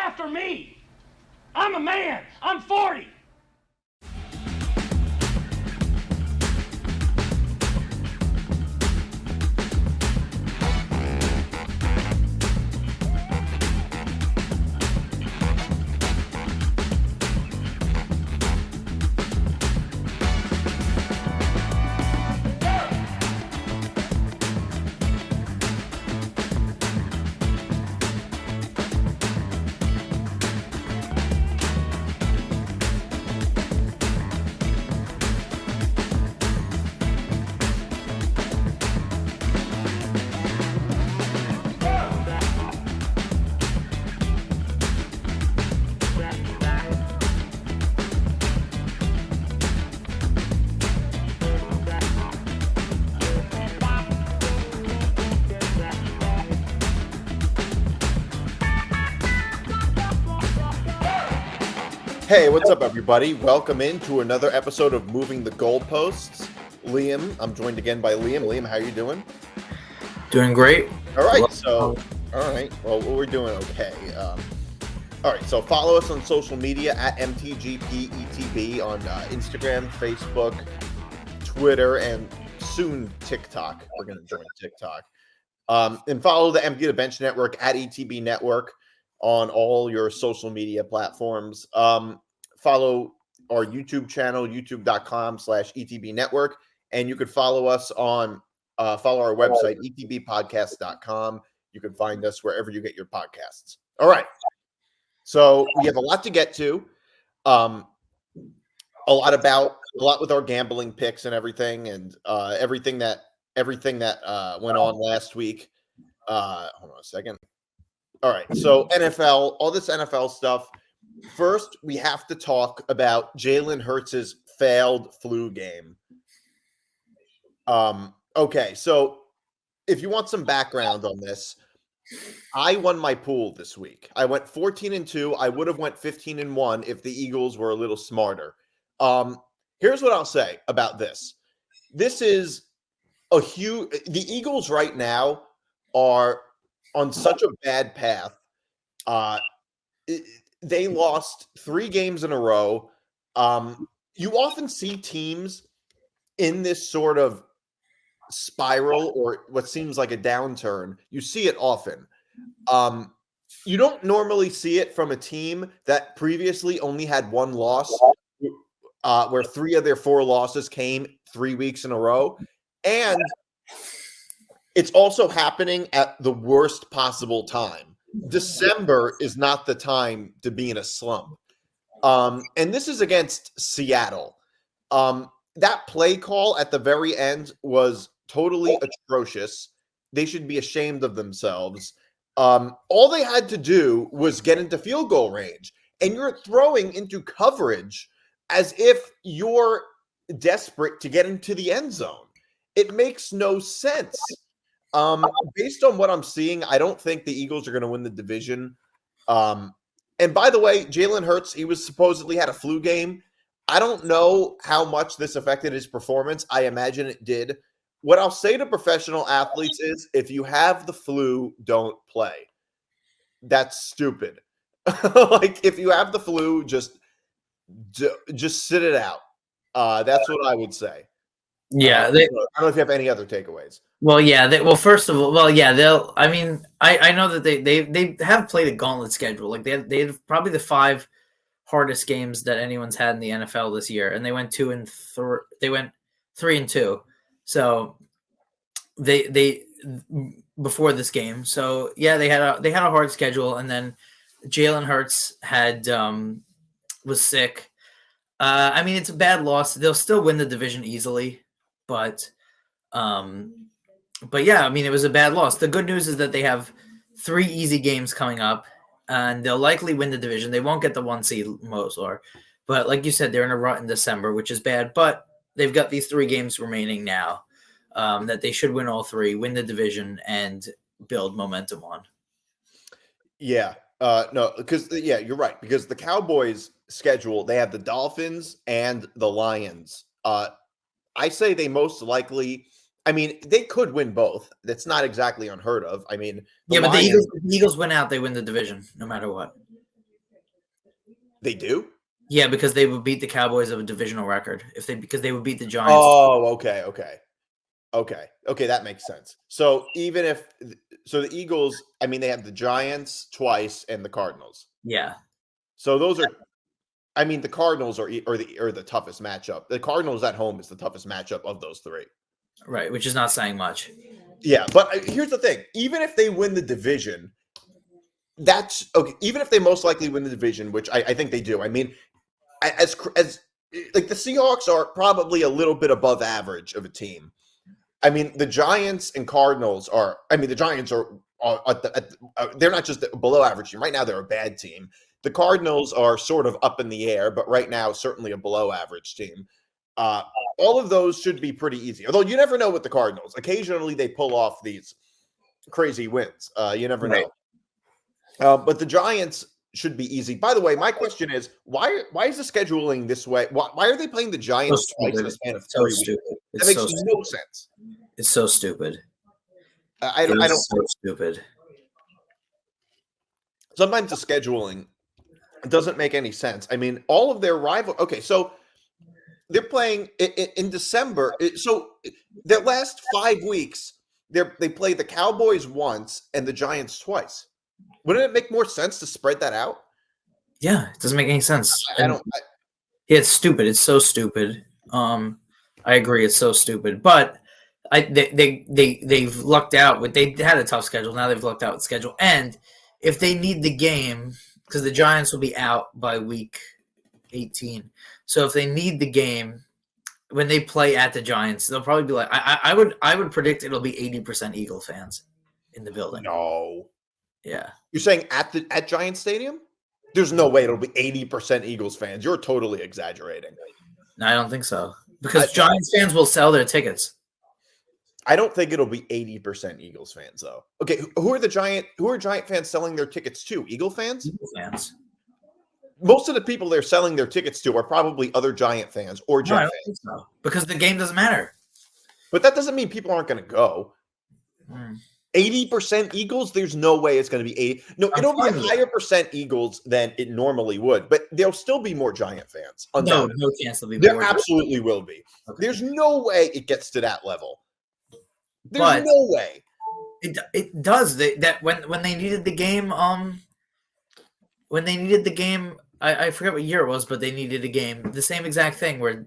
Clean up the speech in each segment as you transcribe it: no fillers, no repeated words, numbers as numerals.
after me. I'm a man. I'm 40. Hey, what's up, everybody? Welcome into another episode of Moving the Goalposts. Liam, I'm joined again by Liam. Liam, how are you doing? Doing great. All right. Well, we're doing okay. All right, so follow us on social media at MTGP on Instagram, Facebook, Twitter, and soon TikTok. We're going to join TikTok. And follow the Empty the Bench Network at ETB Network on all your social media platforms. Follow our YouTube channel, youtube.com/ETB Network. And you could follow us on, follow our website, etbpodcast.com. You can find us wherever you get your podcasts. All right. So we have a lot to get to. A lot with our gambling picks and everything, and everything that went on last week. Hold on a second. All right, so NFL, all this NFL stuff. First, we have to talk about Jalen Hurts' failed flu game. Okay, so if you want some background on this, I won my pool this week. I went 14-2. I would have went 15-1 if the Eagles were a little smarter. Here's what I'll say about this. This is the Eagles right now are on such a bad path. They lost 3 games in a row. You often see teams in this sort of spiral or what seems like a downturn. You see it often. You don't normally see it from a team that previously only had 1 loss, where 3 of their 4 losses came 3 weeks in a row. And it's also happening at the worst possible time. December is not the time to be in a slump. And this is against Seattle. That play call at the very end was totally atrocious. They should be ashamed of themselves. All they had to do was get into field goal range. And you're throwing into coverage as if you're desperate to get into the end zone. It makes no sense. Based on what I'm seeing, I don't think the Eagles are going to win the division. And by the way, Jalen Hurts, he was supposedly had a flu game. I don't know how much this affected his performance. I imagine it did. What I'll say to professional athletes is, if you have the flu, don't play. That's stupid. Like, if you have the flu, just sit it out. That's what I would say. Yeah. I don't know if you have any other takeaways. Well, yeah. First of all, they'll. I mean, I know that they have played a gauntlet schedule. Like they have probably the 5 hardest games that anyone's had in the NFL this year, and they went 2-3. They went 3-2. So they before this game. So yeah, they had a hard schedule, and then Jalen Hurts was sick. I mean, it's a bad loss. They'll still win the division easily, but yeah, I mean, it was a bad loss. The good news is that they have 3 easy games coming up, and they'll likely win the division. They won't get the 1 seed, most are. But like you said, they're in a rut in December, which is bad. But they've got these 3 games remaining now that they should win all 3, win the division, and build momentum on. Yeah. No, because, yeah, you're right. Because the Cowboys' schedule, they have the Dolphins and the Lions. I say they most likely – I mean, they could win both. That's not exactly unheard of. I mean, but the Eagles win out, they win the division no matter what. They do? Yeah, because they would beat the Cowboys of a divisional record because they would beat the Giants. Oh, okay, that makes sense. So the Eagles, I mean, they have the Giants twice and the Cardinals. Yeah. So those are, I mean, the Cardinals are the toughest matchup. The Cardinals at home is the toughest matchup of those three. Right, which is not saying much. Yeah, but here's the thing: even if they win the division, that's okay. Even if they most likely win the division, which I think they do. I mean, as like the Seahawks are probably a little bit above average of a team. I mean, the Giants and Cardinals are. I mean, the Giants are they're not just a below average team right now. They're a bad team. The Cardinals are sort of up in the air, but right now certainly a below average team. All of those should be pretty easy. Although you never know with the Cardinals. Occasionally they pull off these crazy wins. You never know. But the Giants should be easy. By the way, my question is, why is the scheduling this way? Why are they playing the Giants twice in a span of 3 weeks? That makes no sense. It's so stupid. I don't. So stupid. Sometimes the scheduling doesn't make any sense. I mean, all of their rival. Okay, so they're playing in December. So their last 5 weeks, they play the Cowboys once and the Giants twice. Wouldn't it make more sense to spread that out? Yeah, it doesn't make any sense. Yeah, it's stupid. It's so stupid. I agree. It's so stupid. But they've lucked out. They had a tough schedule. Now they've lucked out with schedule. And if they need the game, because the Giants will be out by week 18. So if they need the game, when they play at the Giants, they'll probably be like, I would predict it'll be 80% Eagle fans in the building. No. Yeah. You're saying at Giant Stadium? There's no way it'll be 80% Eagles fans. You're totally exaggerating. No, I don't think so. Because Giants fans will sell their tickets. I don't think it'll be 80% Eagles fans, though. Okay, who are Giant fans selling their tickets to? Eagle fans? Eagle fans. Most of the people they're selling their tickets to are probably other Giant fans or Jet fans. Think so. Because the game doesn't matter. But that doesn't mean people aren't going to go. 80% Eagles? There's no way it's going to be 80. No, it'll be a higher percent Eagles than it normally would, but there'll still be more Giant fans. No chance there'll be more. There absolutely absolutely will be. Okay. There's no way it gets to that level. There's but no way. It does. That when they needed the game, I forget what year it was, but they needed a game. The same exact thing where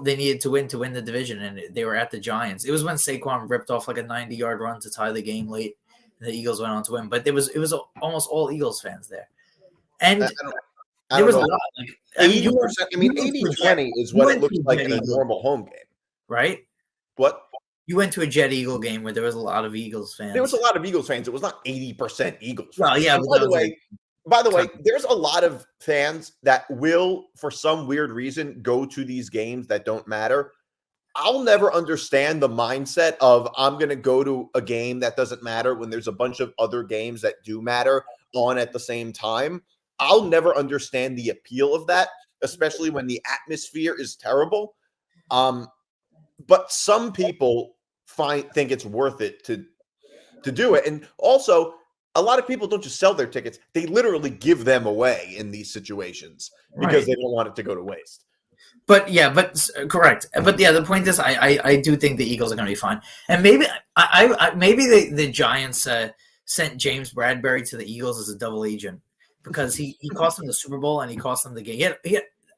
they needed to win the division, and they were at the Giants. It was when Saquon ripped off like a 90-yard run to tie the game late, and the Eagles went on to win. But it was almost all Eagles fans there, and there was a lot. Like 80%. I mean, 80-20 is what it looks like in a normal home game, right? What? You went to a Jet Eagle game where there was a lot of Eagles fans. There was a lot of Eagles fans. It was not 80% Eagles fans. Well, yeah. By the way, there's a lot of fans that will, for some weird reason, go to these games that don't matter. I'll never understand the mindset of I'm going to go to a game that doesn't matter when there's a bunch of other games that do matter on at the same time. I'll never understand the appeal of that, especially when the atmosphere is terrible. But some people think it's worth it to do it. And also, a lot of people don't just sell their tickets. They literally give them away in these situations because they don't want it to go to waste. But correct. But yeah, the point is, I do think the Eagles are going to be fine. And maybe maybe the Giants sent James Bradbury to the Eagles as a double agent because he cost them the Super Bowl and he cost them the game.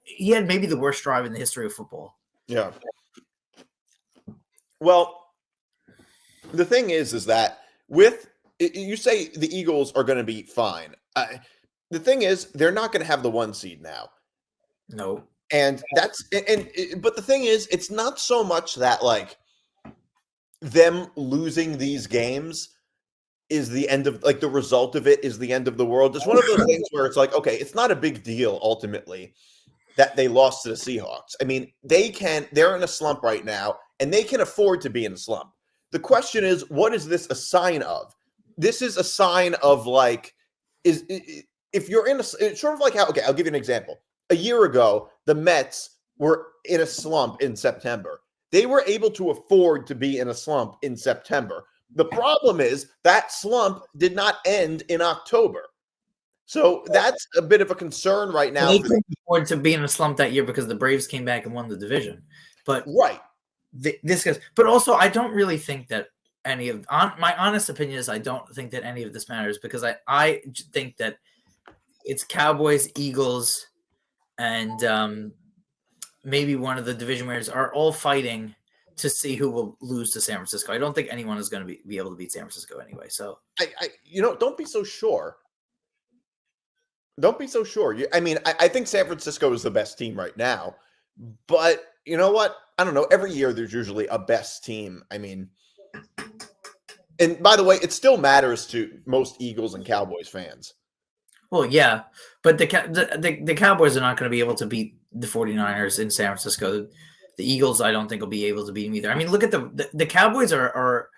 He had maybe the worst drive in the history of football. Yeah. Well, the thing is that you say the Eagles are going to be fine. The thing is, they're not going to have the 1 seed now. No. And but the thing is, it's not so much that like them losing these games is the end of the result of it is the end of the world. It's one of those things where it's like, okay, it's not a big deal ultimately that they lost to the Seahawks. I mean, they're in a slump right now and they can afford to be in a slump. The question is, what is this a sign of? This is a sign of if you're in it's sort of like how, okay, I'll give you an example. A year ago, the Mets were in a slump in September. They were able to afford to be in a slump in September. The problem is that slump did not end in October. So that's a bit of a concern right now. They couldn't afford to be in a slump that year because the Braves came back and won the division. But Right. this guy's. But also, I don't really think that any of my honest opinion is I don't think that any of this matters because I think that it's Cowboys, Eagles, and maybe one of the division winners are all fighting to see who will lose to San Francisco. I don't think anyone is going to be able to beat San Francisco anyway. So don't be so sure. Don't be so sure. I think San Francisco is the best team right now, but you know what? I don't know. Every year there's usually a best team. And by the way, it still matters to most Eagles and Cowboys fans. Well, yeah, but the Cowboys are not going to be able to beat the 49ers in San Francisco. The Eagles, I don't think, will be able to beat them either. I mean, look at the Cowboys are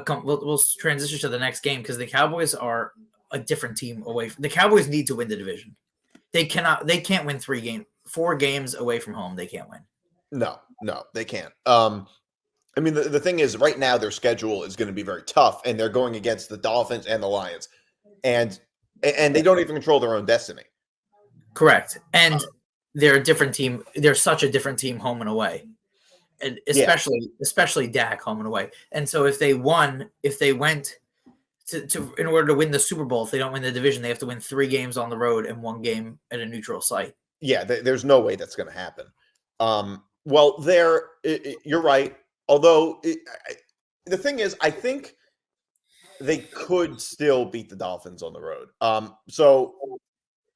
we'll transition to the next game because the Cowboys are a different team away. The Cowboys need to win the division. They can't win 4 games away from home. They can't win. No, they can't. The thing is, right now their schedule is going to be very tough, and they're going against the Dolphins and the Lions, and they don't even control their own destiny. Correct, and they're a different team. They're such a different team home and away, and especially Dak home and away. And so if they went to in order to win the Super Bowl, if they don't win the division, they have to win 3 games on the road and 1 game at a neutral site. Yeah, there's no way that's going to happen. You're right. Although the thing is, I think they could still beat the Dolphins on the road. So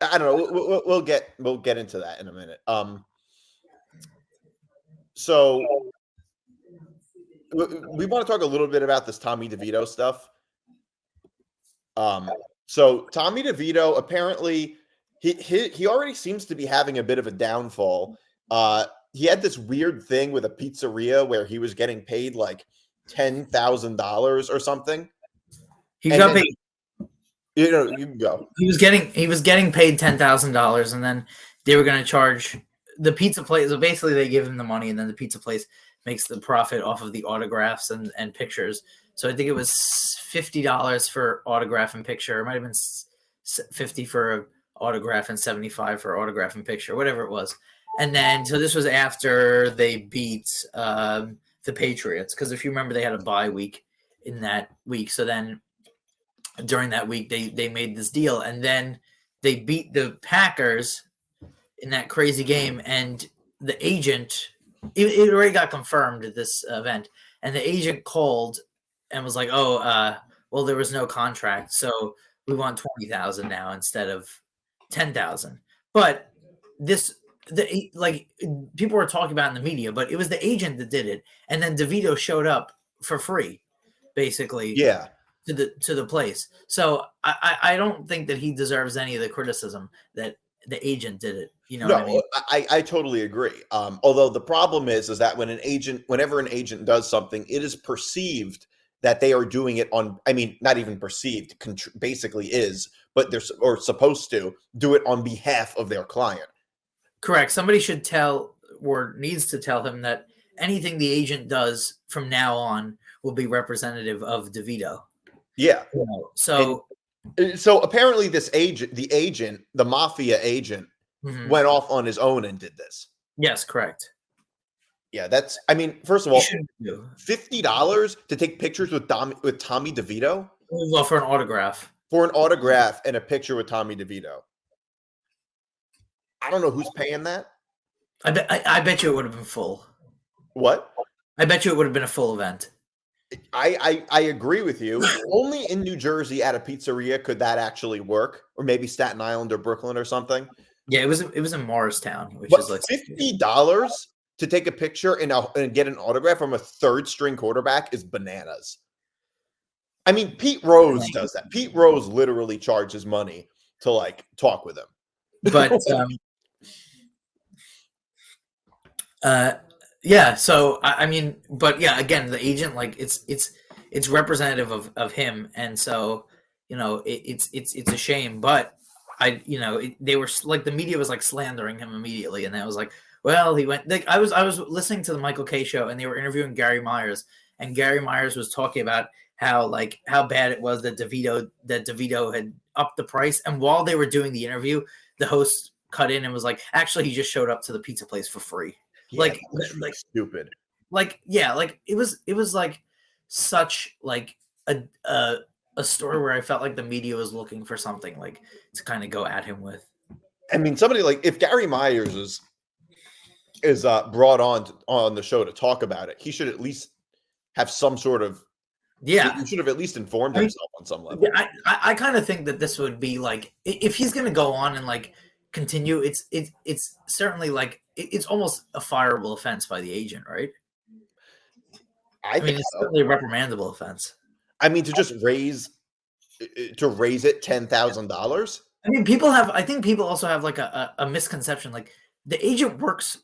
I don't know. We'll get into that in a minute. So we want to talk a little bit about this Tommy DeVito stuff. So Tommy DeVito, apparently he already seems to be having a bit of a downfall. He had this weird thing with a pizzeria where he was getting paid like $10,000 or something. He got paid. You can go. He was getting paid $10,000, and then they were going to charge the pizza place. So basically, they give him the money, and then the pizza place makes the profit off of the autographs and pictures. So I think it was $50 for autograph and picture. It might have been $50 for autograph and $75 for autograph and picture, whatever it was. And then, so this was after they beat the Patriots, because if you remember, they had a bye week in that week. So then during that week, they made this deal, and then they beat the Packers in that crazy game. And the agent, it already got confirmed at this event, and the agent called and was like, well, there was no contract, so we want $20,000 now instead of $10,000. But people were talking about in the media, but it was the agent that did it, and then DeVito showed up for free, basically. Yeah. To the place. So I don't think that he deserves any of the criticism that the agent did it. You know what I mean? I totally agree. Although the problem is that whenever an agent does something, it is perceived that they are doing it on, not even perceived, basically is, but they're supposed to do it on behalf of their client. Correct. Somebody should tell or needs to tell him that anything the agent does from now on will be representative of DeVito. Yeah. So apparently the mafia agent went off on his own and did this. Yes, correct. Yeah, that's, first of all, $50 to take pictures with Tommy DeVito? Well, for an autograph. For an autograph and a picture with Tommy DeVito. I don't know who's paying that. I bet you it would have been full. What? I bet you it would have been a full event. I agree with you. Only in New Jersey at a pizzeria could that actually work, or maybe Staten Island or Brooklyn or something. Yeah, it was in Morristown, which is like $50 to take a picture and get an autograph from a third-string quarterback is bananas. Pete Rose does that. Pete Rose literally charges money to talk with him. But yeah, so but yeah, again, the agent, it's representative of him, and so it's a shame, but they were the media was slandering him immediately, and I was like, well, he went. I was listening to the Michael Kay show, and they were interviewing Gary Myers, and Gary Myers was talking about how bad it was that DeVito had up the price. And while they were doing the interview, the host cut in and was like, actually, he just showed up to the pizza place for free. Yeah, like stupid. Like, yeah, like it was like such like a story where I felt like the media was looking for something like to kind of go at him with. I mean, somebody like if Gary Myers is brought on the show to talk about it, he should at least have some sort of he should have at least informed himself on some level. I kind of think that this would be like if he's going to go on and like continue, it's certainly like it's almost a fireable offense by the agent, right? I mean, it's certainly a reprimandable offense. I mean, to just raise it $10,000. I mean, I think people also have like a misconception. Like the agent works,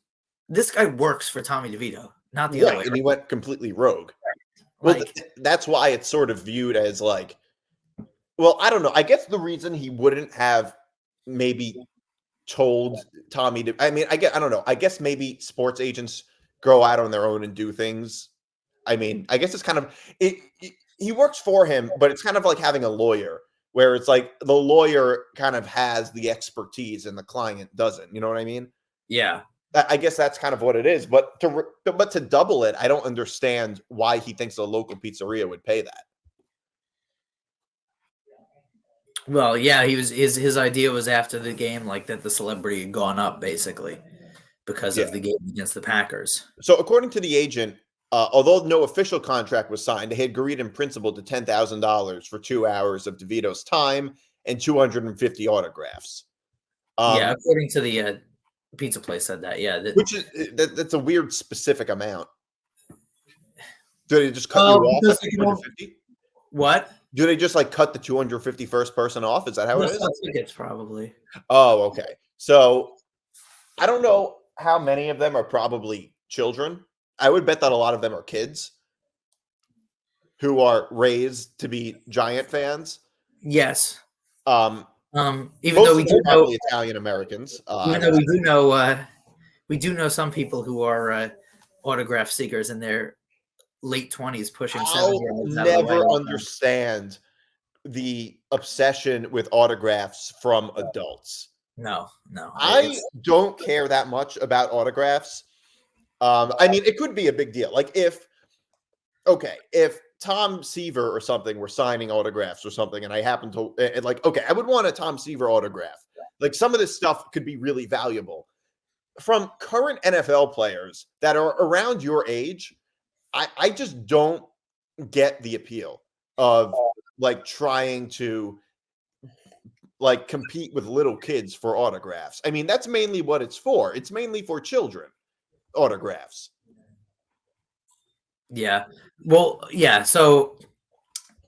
this guy works for Tommy DeVito, not the other way. And he went completely rogue. Well, that's why it's sort of viewed as like, well, I don't know. I guess the reason he wouldn't have maybe told Tommy to, I mean, I don't know. I guess maybe sports agents go out on their own and do things. I mean, I guess it's kind of, he works for him, but it's kind of like having a lawyer where it's like the lawyer kind of has the expertise and the client doesn't. You know what I mean? Yeah. I guess that's kind of what it is. But to double it, I don't understand why he thinks a local pizzeria would pay that. Well, yeah, his idea was after the game, like that the celebrity had gone up basically because of the game against the Packers. So according to the agent, although no official contract was signed, they had agreed in principle to $10,000 for 2 hours of DeVito's time and 250 autographs. According to the pizza place said that. Yeah, which is that's a weird specific amount. Do they just cut you off at 250? What? Do they just like cut the 250 first person off? Is that how it is? Tickets probably. Oh, okay. So I don't know how many of them are probably children. I would bet that a lot of them are kids who are raised to be Giant fans. Yes. Even though we do know Italian Americans. Even though we do know some people who are autograph seekers in their late 20s, pushing 70. I'll never understand the obsession with autographs from adults. No. I don't care that much about autographs. I mean, it could be a big deal. Like if Tom Seaver or something were signing autographs or something, and I happen to I would want a Tom Seaver autograph. Like some of this stuff could be really valuable. From current NFL players that are around your age, I just don't get the appeal of like trying to like compete with little kids for autographs. I mean, that's mainly what it's for. It's mainly for children. Autographs. Yeah. Well, yeah. So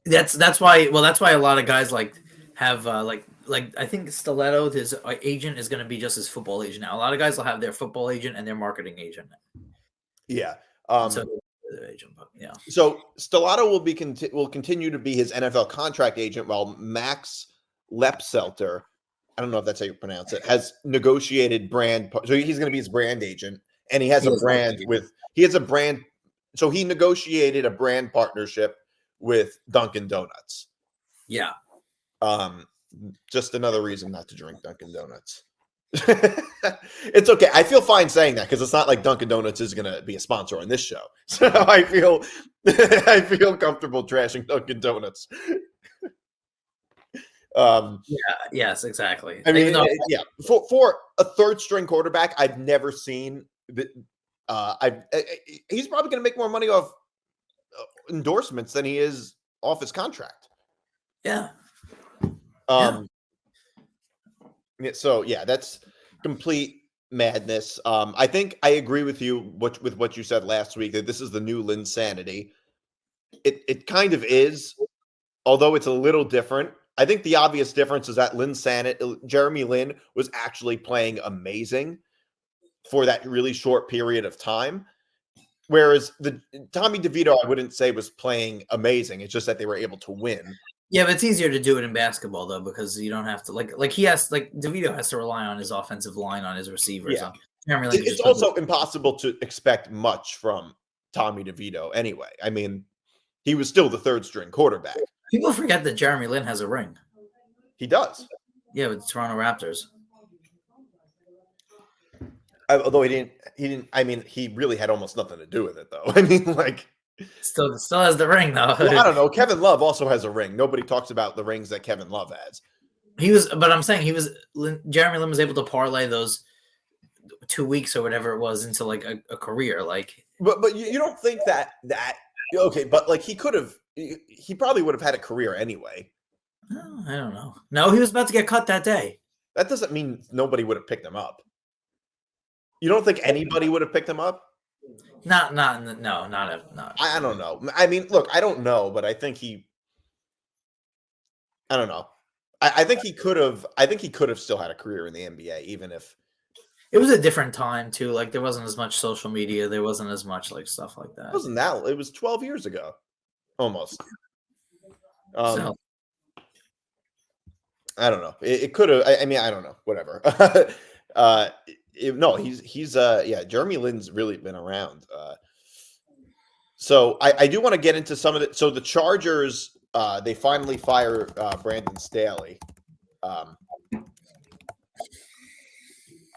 that's why. Well, that's why a lot of guys like have like I think Stiletto, his agent is going to be just his football agent now. A lot of guys will have their football agent and their marketing agent. Yeah. So Stellato will continue to be his NFL contract agent, while Max Lepselter, I don't know if that's how you pronounce it, has negotiated brand. So he's going to be his brand agent, and he has a brand. So he negotiated a brand partnership with Dunkin' Donuts. Yeah. Just another reason not to drink Dunkin' Donuts. It's okay. I feel fine saying that because it's not like Dunkin' Donuts is going to be a sponsor on this show. So I feel comfortable trashing Dunkin' Donuts. Yes, exactly. I mean, for a third string quarterback, I've never seen that. He's probably going to make more money off endorsements than he is off his contract. Yeah. So yeah, that's complete madness. I think I agree with you with what you said last week that this is the new Linsanity. It kind of is, although it's a little different. I think the obvious difference is that Jeremy Lin was actually playing amazing for that really short period of time. Whereas the Tommy DeVito, I wouldn't say was playing amazing. It's just that they were able to win. Yeah, but it's easier to do it in basketball though, because you don't have to DeVito has to rely on his offensive line, on his receivers. Yeah. It's also impossible to expect much from Tommy DeVito anyway. I mean, he was still the third string quarterback. People forget that Jeremy Lin has a ring. He does. Yeah, with the Toronto Raptors. Although he didn't. I mean, he really had almost nothing to do with it, though. I mean, like, Still has the ring though. well, I don't know. Kevin Love also has a ring. Nobody talks about the rings that Kevin Love has. But I'm saying Jeremy Lin was able to parlay those 2 weeks or whatever it was into like a career. Like, but you don't think that okay? But like he probably would have had a career anyway. I don't know. No, he was about to get cut that day. That doesn't mean nobody would have picked him up. You don't think anybody would have picked him up? No. I don't know. I mean, look, I don't know, but I think I don't know. I think he could have. I think he could have still had a career in the NBA, even if it was a different time too. Like there wasn't as much social media. There wasn't as much like stuff like that. It wasn't that. It was 12 years ago, almost. So. I don't know. It could have. I mean, I don't know. Whatever. No, he's Jeremy Lin's really been around. So I do want to get into some of it. So the Chargers, they finally fire Brandon Staley.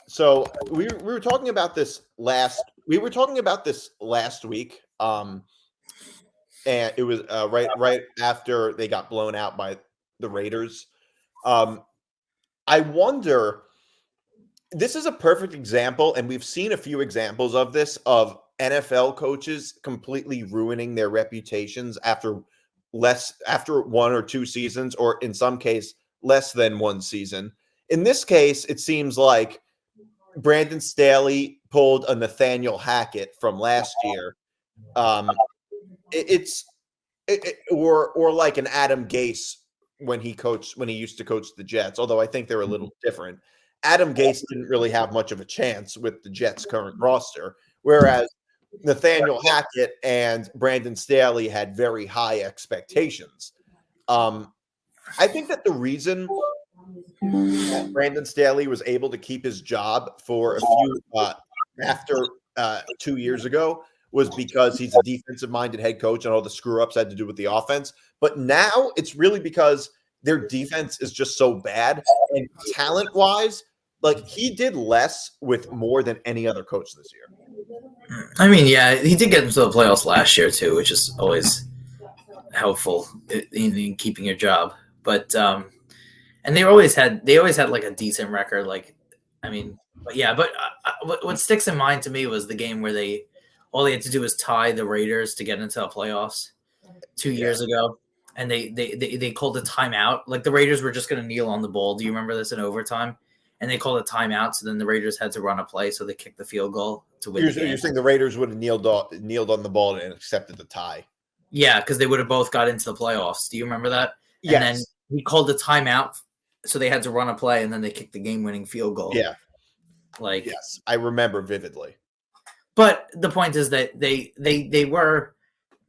So we were talking about this last week. And it was right after they got blown out by the Raiders. I wonder. This is a perfect example, and we've seen a few examples of this, of NFL coaches completely ruining their reputations after 1 or 2 seasons, or in some case, less than 1 season. In this case, it seems like Brandon Staley pulled a Nathaniel Hackett from last year. Or like an Adam Gase when he used to coach the Jets, although I think they're a little different. Adam Gase didn't really have much of a chance with the Jets' current roster, whereas Nathaniel Hackett and Brandon Staley had very high expectations. I think that the reason that Brandon Staley was able to keep his job for a few after 2 years ago was because he's a defensive-minded head coach and all the screw-ups had to do with the offense. But now it's really because their defense is just so bad, and talent-wise, like he did less with more than any other coach this year. I mean, yeah, he did get into the playoffs last year too, which is always helpful in keeping your job. But and they always had like a decent record. Like, I mean, but what sticks in mind to me was the game where all they had to do was tie the Raiders to get into the playoffs 2 years ago. And they called a timeout. Like the Raiders were just going to kneel on the ball. Do you remember this in overtime? And they called a timeout. So then the Raiders had to run a play. So they kicked the field goal to win. You're saying the Raiders would have kneeled on the ball and accepted the tie? Yeah, because they would have both got into the playoffs. Do you remember that? Yes. And then he called a timeout. So they had to run a play and then they kicked the game-winning field goal. Yeah. Like, yes, I remember vividly. But the point is that they were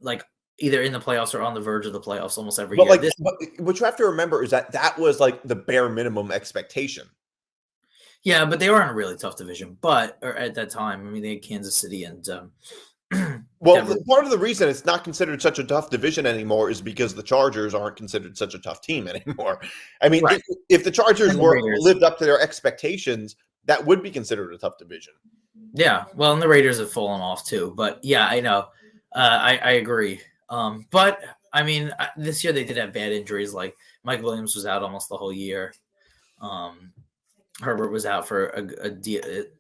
like either in the playoffs or on the verge of the playoffs almost every year. But what you have to remember is that was like the bare minimum expectation. Yeah, but they were in a really tough division. But at that time, I mean, they had Kansas City and well, part of the reason it's not considered such a tough division anymore is because the Chargers aren't considered such a tough team anymore. I mean, right. if the Chargers lived up to their expectations, that would be considered a tough division. Yeah, well, and the Raiders have fallen off too. But yeah, I know. I agree. But I mean, this year they did have bad injuries. Like Mike Williams was out almost the whole year. Herbert was out for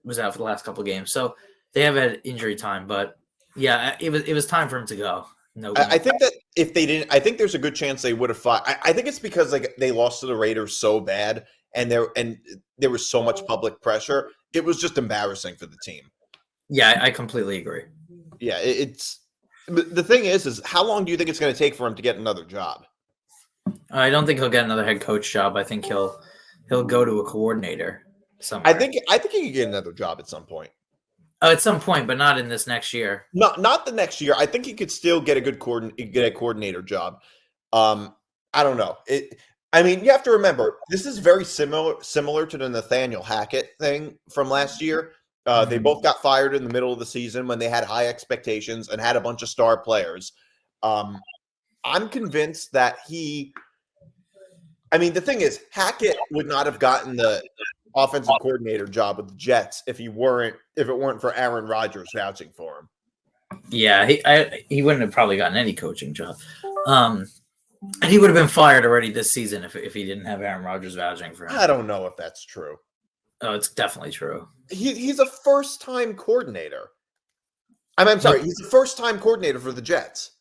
was out for the last couple of games, so they have had injury time. But yeah, it was time for him to go. No, I think that if they didn't, I think there's a good chance they would have fought. I think it's because like they lost to the Raiders so bad, and there was so much public pressure. It was just embarrassing for the team. Yeah, I completely agree. Yeah, it's the thing is how long do you think it's going to take for him to get another job? I don't think he'll get another head coach job. I think he'll go to a coordinator somewhere. I think he could get another job at some point. Oh, at some point, but not in this next year. Not the next year. I think he could still get a coordinator job. I don't know. I mean, you have to remember this is very similar to the Nathaniel Hackett thing from last year. They both got fired in the middle of the season when they had high expectations and had a bunch of star players. I'm convinced that I mean, the thing is, Hackett would not have gotten the offensive coordinator job with the Jets if it weren't for Aaron Rodgers vouching for him. Yeah, he wouldn't have probably gotten any coaching job. And he would have been fired already this season if he didn't have Aaron Rodgers vouching for him. I don't know if that's true. Oh, it's definitely true. He's a first-time coordinator. I'm sorry, he's the first-time coordinator for the Jets.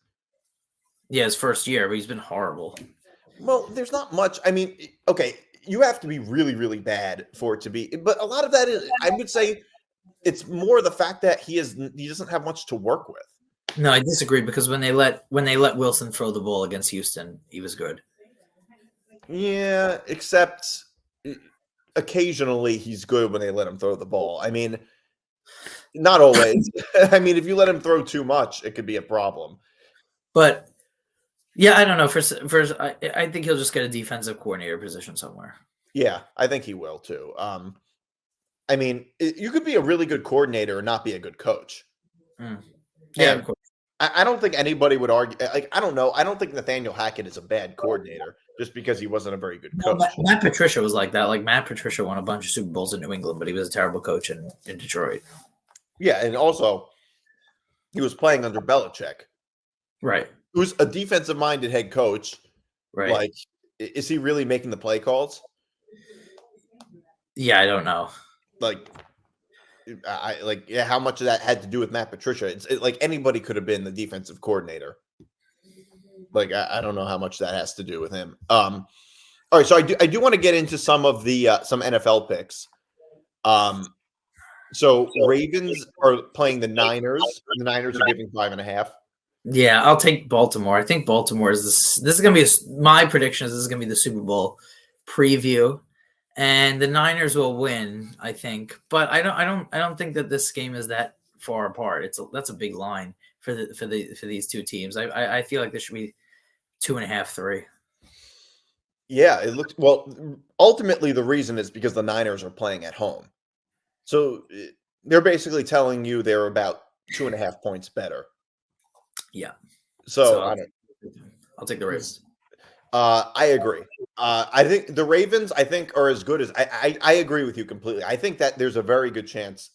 Yeah, his first year, but he's been horrible. Well, there's not much. I mean, okay, you have to be really, really bad for it to be. But a lot of that is, I would say, it's more the fact that he doesn't have much to work with. No, I disagree because when they let Wilson throw the ball against Houston, he was good. Yeah, except occasionally he's good when they let him throw the ball. I mean, not always. I mean, if you let him throw too much, it could be a problem. But yeah, I don't know. First, I think he'll just get a defensive coordinator position somewhere. Yeah, I think he will too. I mean, you could be a really good coordinator and not be a good coach. Yeah, of course. I don't think anybody would argue. Like, I don't know. I don't think Nathaniel Hackett is a bad coordinator just because he wasn't a very good coach. No, Matt Patricia was like that. Like Matt Patricia won a bunch of Super Bowls in New England, but he was a terrible coach in Detroit. Yeah, and also he was playing under Belichick, right? Who's a defensive-minded head coach. Right? Like, is he really making the play calls? Yeah, I don't know. Like, how much of that had to do with Matt Patricia? It's like anybody could have been the defensive coordinator. Like, I don't know how much that has to do with him. All right, so I do want to get into some of the some NFL picks. So Ravens are playing the Niners. The Niners are giving 5.5. Yeah, I'll take Baltimore. I think Baltimore is this. This is gonna be my prediction is this is gonna be the Super Bowl preview. And the Niners will win, I think, but I don't think that this game is that far apart. That's a big line for these two teams. I feel like this should be 2.5, 3. Yeah, it looks well. Ultimately, the reason is because the Niners are playing at home, so they're basically telling you they're about 2.5 points better. Yeah. So I'll take the Ravens. I agree. I think the Ravens, are as good as I agree with you completely. I think that there's a very good chance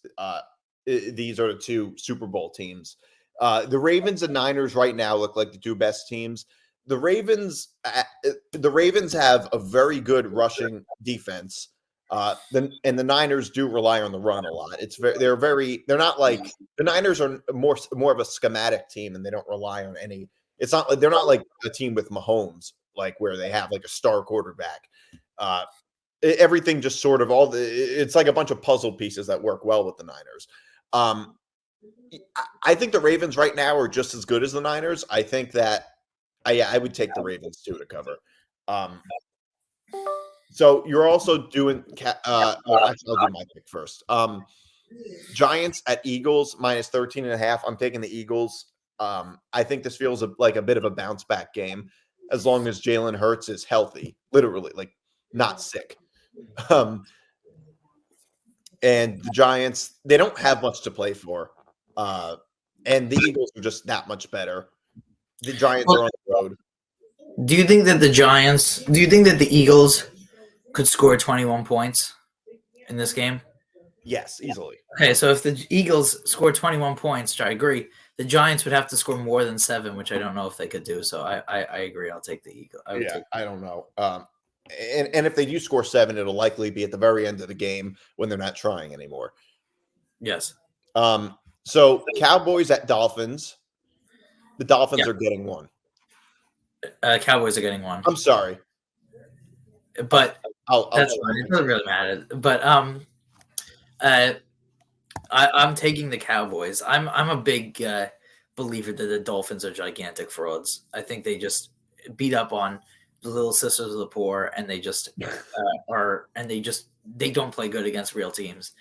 these are the two Super Bowl teams. The Ravens and Niners right now look like the two best teams. The Ravens have a very good rushing defense. And the Niners do rely on the run a lot. They're not like the Niners are more of a schematic team and they don't rely on any. It's not like they're not like a team with Mahomes, like where they have like a star quarterback. Everything just sort of it's like a bunch of puzzle pieces that work well with the Niners. I think the Ravens right now are just as good as the Niners. I think that I would take the Ravens too to cover. So you're also doing actually I'll do my pick first. Giants at Eagles minus 13.5. I'm taking the Eagles. I think this feels like a bit of a bounce back game as long as Jalen Hurts is healthy, literally, like not sick. And the Giants, they don't have much to play for. And the Eagles are just that much better. The Giants are on the road. Do you think that the Eagles could score 21 points in this game? Yes, easily. Okay, so if the Eagles score 21 points, which I agree, the Giants would have to score more than 7, which I don't know if they could do. So I agree. I'll take the Eagles. I don't know. And if they do score 7, it'll likely be at the very end of the game when they're not trying anymore. Yes. So Cowboys at Dolphins. The Dolphins are getting 1. Cowboys are getting 1. I'm sorry, but I'll that's fine. It doesn't really matter. But I'm taking the Cowboys. I'm a big believer that the Dolphins are gigantic frauds. I think they just beat up on the little sisters of the poor, and they just they don't play good against real teams.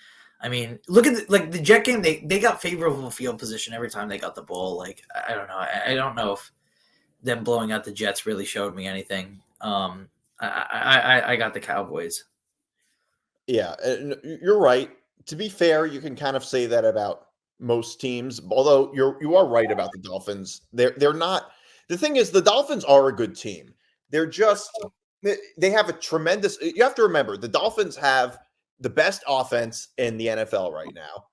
I mean, look at the Jet game. They got favorable field position every time they got the ball. Like, I don't know. I don't know if them blowing out the Jets really showed me anything. I got the Cowboys. Yeah, you're right. To be fair, you can kind of say that about most teams. Although you are right about the Dolphins. They're not. The thing is, the Dolphins are a good team. They're just they have a tremendous. You have to remember the Dolphins have the best offense in the NFL right now,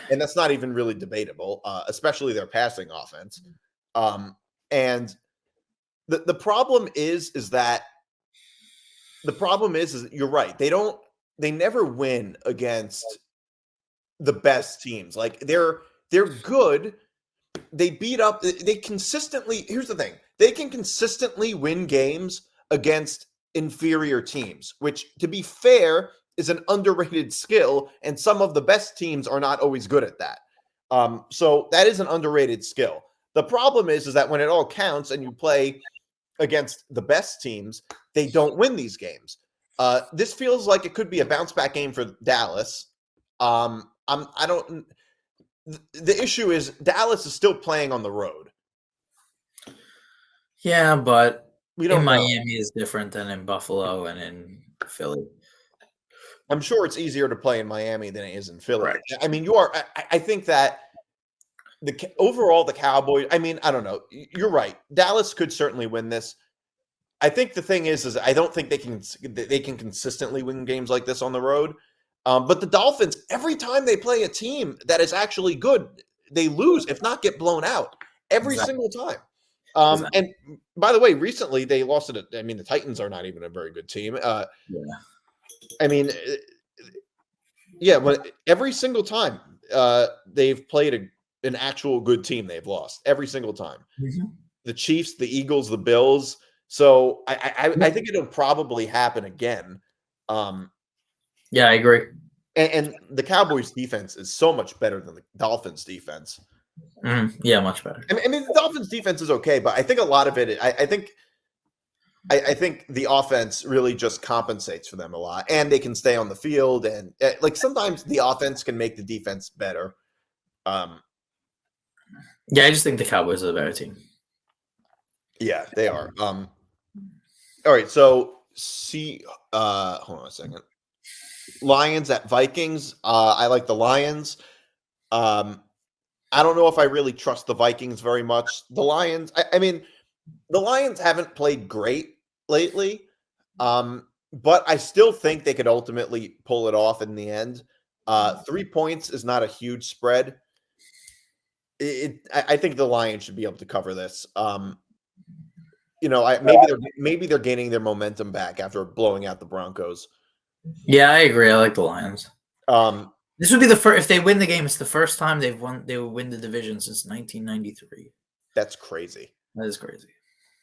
and that's not even really debatable, especially their passing offense. And the problem is that you're right. They never win against the best teams. Like they're good. They beat up. They consistently. Here's the thing: they can consistently win games against inferior teams, which, to be fair, is an underrated skill, and some of the best teams are not always good at that. So that is an underrated skill. The problem is that when it all counts and you play against the best teams, they don't win these games. This feels like it could be a bounce back game for Dallas. I don't. The issue is Dallas is still playing on the road. Yeah, but we don't in know. Miami is different than in Buffalo and in Philly. I'm sure it's easier to play in Miami than it is in Philly. Right. I mean, I think that overall the Cowboys. I mean, I don't know. You're right. Dallas could certainly win this. I think the thing is I don't think they can consistently win games like this on the road. But the Dolphins, every time they play a team that is actually good, they lose, if not get blown out, every single time. And by the way, recently they lost it. I mean, the Titans are not even a very good team. I mean, but every single time they've played an actual good team, they've lost every single time. Mm-hmm. The Chiefs, the Eagles, the Bills. So I think it'll probably happen again. Yeah, I agree. And the Cowboys' defense is so much better than the Dolphins' defense. Yeah, much better. I mean, the Dolphins' defense is okay, but I think a lot of it. I think the offense really just compensates for them a lot, and they can stay on the field. And like sometimes the offense can make the defense better. Yeah, I just think the Cowboys are the better team. Yeah, they are. All right, so hold on a second. Lions at Vikings. I like the Lions. I don't know if I really trust the Vikings very much. The Lions, I mean, the Lions haven't played great lately, but I still think they could ultimately pull it off in the end. 3 points is not a huge spread. I think the Lions should be able to cover this. Maybe they're gaining their momentum back after blowing out the Broncos. Yeah, I agree. I like the Lions. This would be the first. If they win the game, it's the first time they would win the division since 1993. That's crazy. That is crazy.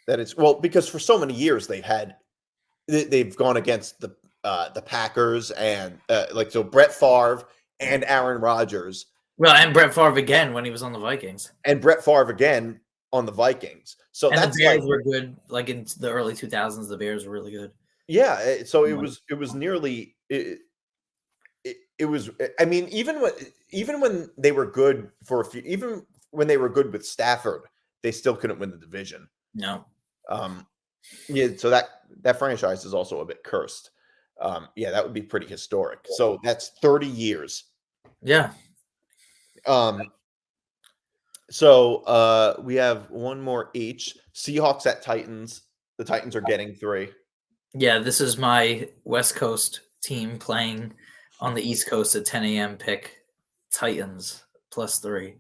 That is because for so many years they've gone against the Packers and Brett Favre and Aaron Rodgers. Well, and Brett Favre again when he was on the Vikings. And Brett Favre again on the Vikings. So and that's the Bears were good. Like in the early 2000s, the Bears were really good. Yeah, so it was nearly it was. I mean, even when they were good for a few, even when they were good with Stafford, they still couldn't win the division. No. So that franchise is also a bit cursed. That would be pretty historic. So that's 30 years. Yeah. So we have one more each. Seahawks at Titans. The Titans are getting 3. Yeah, this is my West Coast team playing on the East Coast at 10 a.m. pick. Titans +3.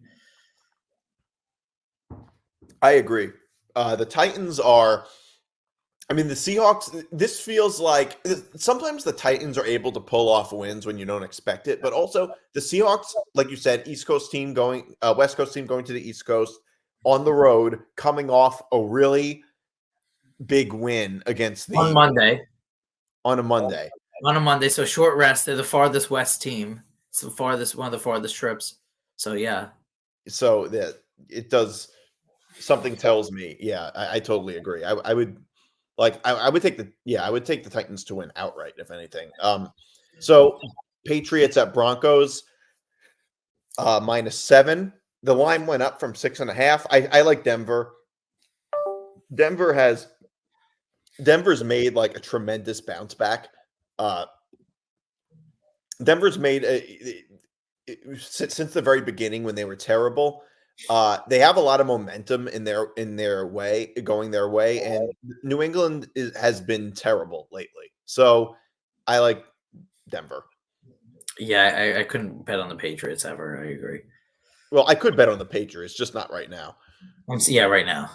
I agree. The Titans are. I mean, the Seahawks. This feels like sometimes the Titans are able to pull off wins when you don't expect it, but also the Seahawks, like you said, West Coast team going to the East Coast on the road, coming off a really big win against the on Monday. On a Monday. On a Monday, so short rest. They're the farthest west team. It's one of the farthest trips. So yeah. So that it does. Something tells me, yeah, I totally agree. I would take the Titans to win outright, if anything. So Patriots at Broncos, -7. The line went up from 6.5. I like Denver. Denver's made like a tremendous bounce back. Denver's made since the very beginning when they were terrible. They have a lot of momentum in their way, going their way, and New England has been terrible lately. So I like Denver. Yeah, I couldn't bet on the Patriots ever. I agree. Well, I could bet on the Patriots, just not right now. Yeah, right now.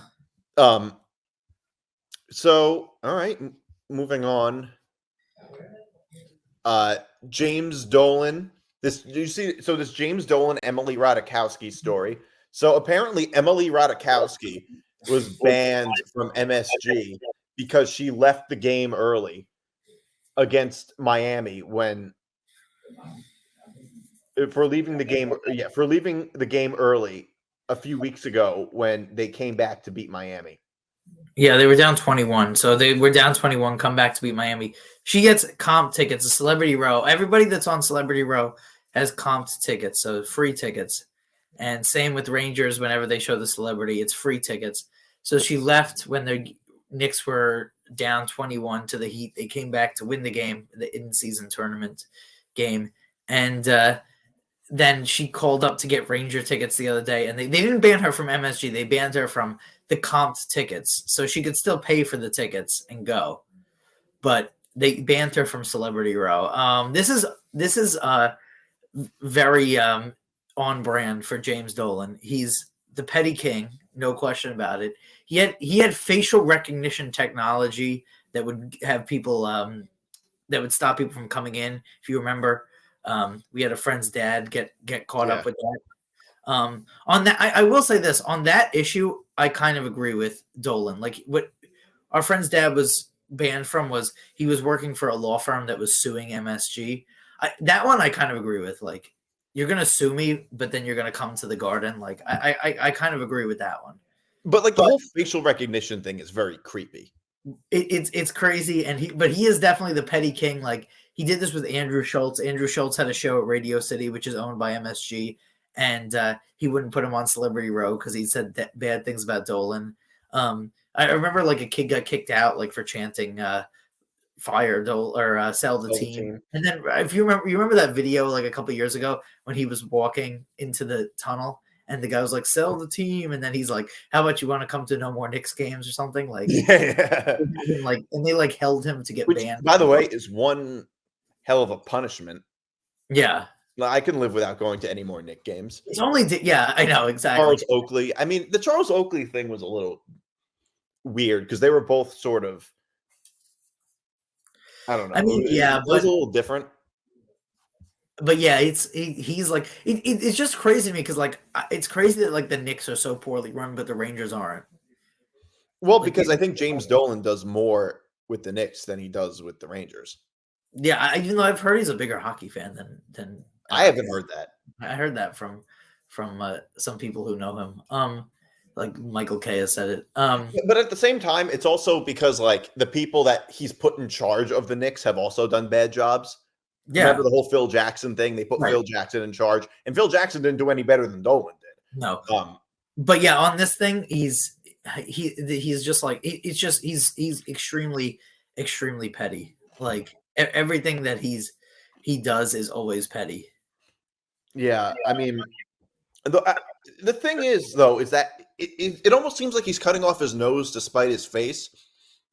So all right, moving on. James Dolan. This James Dolan, Emily Ratajkowski story. So apparently Emily Ratajkowski was banned from MSG because she left the game early against Miami for leaving the game early a few weeks ago when they came back to beat Miami. Yeah, they were down 21. So they were down 21, come back to beat Miami. She gets comp tickets, a Celebrity Row. Everybody that's on Celebrity Row has comped tickets, so free tickets. And same with Rangers, whenever they show the celebrity, it's free tickets. So she left when the Knicks were down 21 to the Heat. They came back to win the game, the in-season tournament game. And then she called up to get Ranger tickets the other day. And they didn't ban her from MSG. They banned her from the comped tickets. So she could still pay for the tickets and go. But they banned her from Celebrity Row. This is very on brand for James Dolan. He's the petty king, no question about it. He had facial recognition technology that would have people that would stop people from coming in. If you remember, we had a friend's dad get caught up with that. On that, I will say this on that issue, I kind of agree with Dolan. Like what our friend's dad was banned from was he was working for a law firm that was suing MSG. That one I kind of agree with. Like you're gonna sue me, but then you're gonna come to the Garden. Like I kind of agree with that one. But like the whole facial recognition thing is very creepy. It's crazy, and he is definitely the petty king. Like he did this with Andrew Schultz. Andrew Schultz had a show at Radio City, which is owned by MSG, and he wouldn't put him on Celebrity Row because he said bad things about Dolan. I remember like a kid got kicked out like for chanting fire or sell the team. And then if you remember that video like a couple years ago when he was walking into the tunnel and the guy was like sell the team, and then he's like, how about you want to come to no more Knicks games or something, like like, and they like held him to get banned, by the way, is one hell of a punishment. Yeah, I can live without going to any more Knicks games. It's only I know exactly. Charles Oakley. I mean, the Charles Oakley thing was a little weird because they were both sort of, I don't know. I mean, it was a little different. But yeah, he's like it's just crazy to me because like it's crazy that like the Knicks are so poorly run, but the Rangers aren't. Well, because I think James Dolan does more with the Knicks than he does with the Rangers. Yeah, even though I've heard he's a bigger hockey fan than I haven't heard that. I heard that from some people who know him. Like Michael Kay has said it. But at the same time, it's also because like the people that he's put in charge of the Knicks have also done bad jobs. Yeah. Remember the whole Phil Jackson thing? They put Phil Jackson in charge, and Phil Jackson didn't do any better than Dolan did. No. But yeah, on this thing, he's just like he's extremely petty. Like everything that he does is always petty. Yeah, I mean, the thing is though is that it almost seems like he's cutting off his nose to spite his face,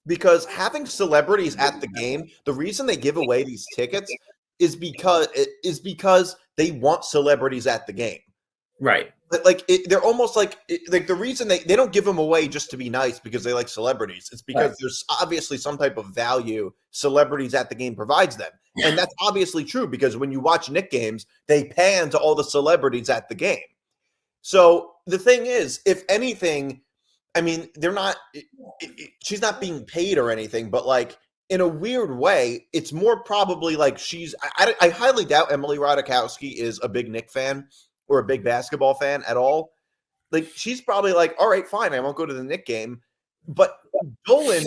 because having celebrities at the game, the reason they give away these tickets is because they want celebrities at the game, right? But like they're almost like the reason they don't give them away just to be nice because they like celebrities. It's because there's obviously some type of value celebrities at the game provides them, and that's obviously true because when you watch Knicks games, they pan to all the celebrities at the game. So the thing is, if anything, I mean, they're not. She's not being paid or anything, but like in a weird way, it's more probably like she's. I highly doubt Emily Ratajkowski is a big Knicks fan or a big basketball fan at all. Like she's probably like, all right, fine, I won't go to the Knicks game. But Dolan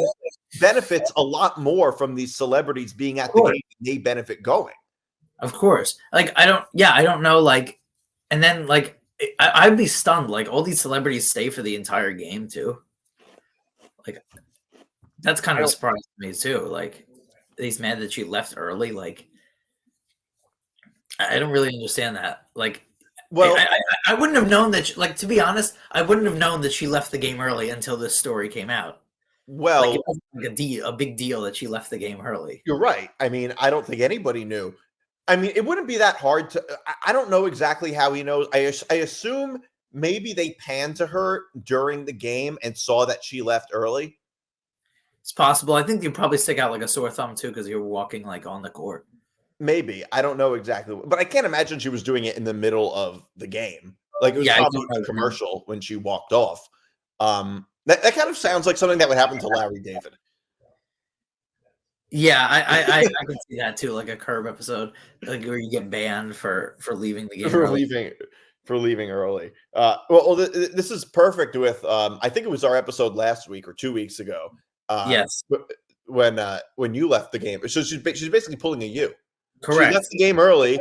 benefits a lot more from these celebrities being at the game than they benefit going. Of course, like I don't know, like, and then like I'd be stunned. Like all these celebrities stay for the entire game too. Like that's kind of a surprise to me too. Like he's mad that she left early. Like I don't really understand that. Like Well, I wouldn't have known that. Like, to be honest, I wouldn't have known that she left the game early until this story came out. Like, it wasn't like a big deal that she left the game early. you're right. I mean, I don't think anybody knew. I mean, it wouldn't be that hard to. I don't know exactly how he knows. I assume maybe they panned to her during the game and saw that she left early. It's possible. I think you probably stick out like a sore thumb too because you're walking like on the court. Maybe. I don't know exactly, but I can't imagine she was doing it in the middle of the game. Like, it was probably a commercial when she walked off. That kind of sounds like something that would happen to Larry David. Yeah, I can see that too, like a Curb episode, like where you get banned for leaving the game early. leaving early. Well, this is perfect with I think it was our episode last week or 2 weeks ago. Yes, when you left the game, so she's basically pulling a you. Correct. She left the game early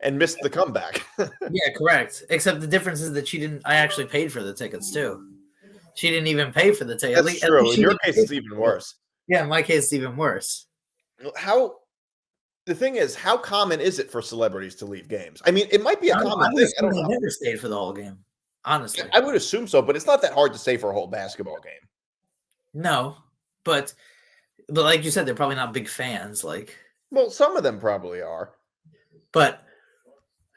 and missed the comeback. Yeah, correct. Except the difference is that she didn't. I actually paid for the tickets too. She didn't even pay for the ticket. That's true. In your case, it's even worse. Yeah, in my case, it's even worse. The thing is, how common is it for celebrities to leave games? I mean, it might be a common thing. I don't know. Never stayed for the whole game. Honestly, I would assume so, but it's not that hard to stay for a whole basketball game. No, but like you said, they're probably not big fans. Like, well, some of them probably are. But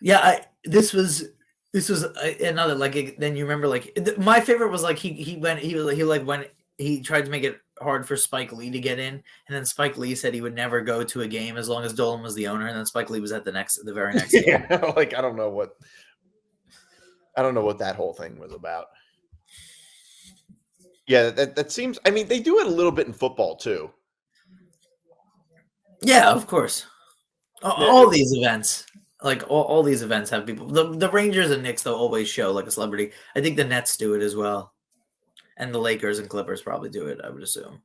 yeah, this was another like. Then you remember like my favorite was like he tried to make it hard for Spike Lee to get in, and then Spike Lee said he would never go to a game as long as Dolan was the owner, and then Spike Lee was at the very next game. Yeah, like I don't know what that whole thing was about. Yeah, that seems. I mean, they do it a little bit in football too. Yeah, of course. All these events, like all these events, have people. The Rangers and Knicks, they'll always show like a celebrity. I think the Nets do it as well, and the Lakers and Clippers probably do it. I would assume.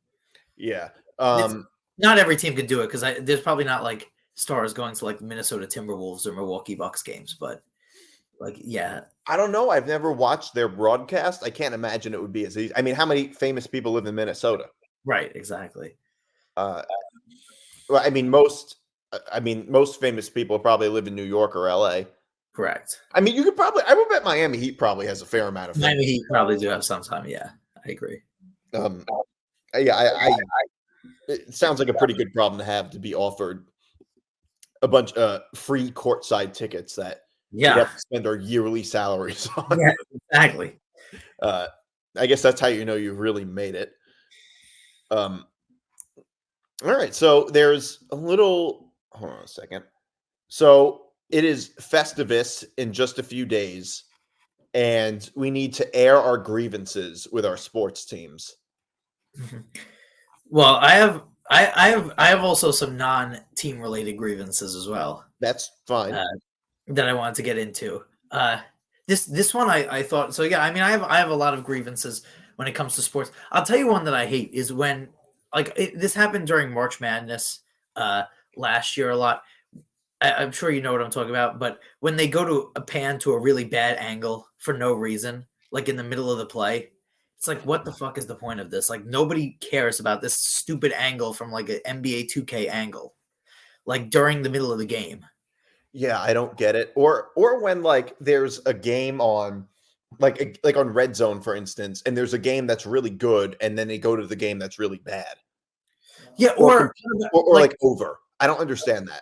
Yeah. Not every team could do it because there's probably not like stars going to like Minnesota Timberwolves or Milwaukee Bucks games, but like, yeah. I don't know. I've never watched their broadcast. I can't imagine it would be as easy. I mean, how many famous people live in Minnesota? Right. Exactly. Well, I mean, most famous people probably live in New York or LA. Correct. I mean, I would bet Miami Heat probably has a fair amount of. Miami Heat probably do have some time. Yeah, I agree. Yeah, it sounds like a pretty good problem to have, to be offered a bunch of free courtside tickets that we have to spend our yearly salaries on. Yeah, exactly. I guess that's how you know you've really made it. All right, so there's a little. Hold on a second. So it is Festivus in just a few days, and we need to air our grievances with our sports teams. Well, I have also some non-team related grievances as well. That's fine. That I wanted to get into. This one I thought so. Yeah, I mean, I have a lot of grievances when it comes to sports. I'll tell you one that I hate is when this happened during March Madness last year a lot. I'm sure you know what I'm talking about, but when they go to a pan to a really bad angle for no reason, like in the middle of the play, it's like, what the fuck is the point of this? Like, nobody cares about this stupid angle from like an NBA 2K angle, like during the middle of the game. Yeah, I don't get it. Or when like there's a game on like on Red Zone, for instance, and there's a game that's really good, and then they go to the game that's really bad. Yeah, or like over. I don't understand that.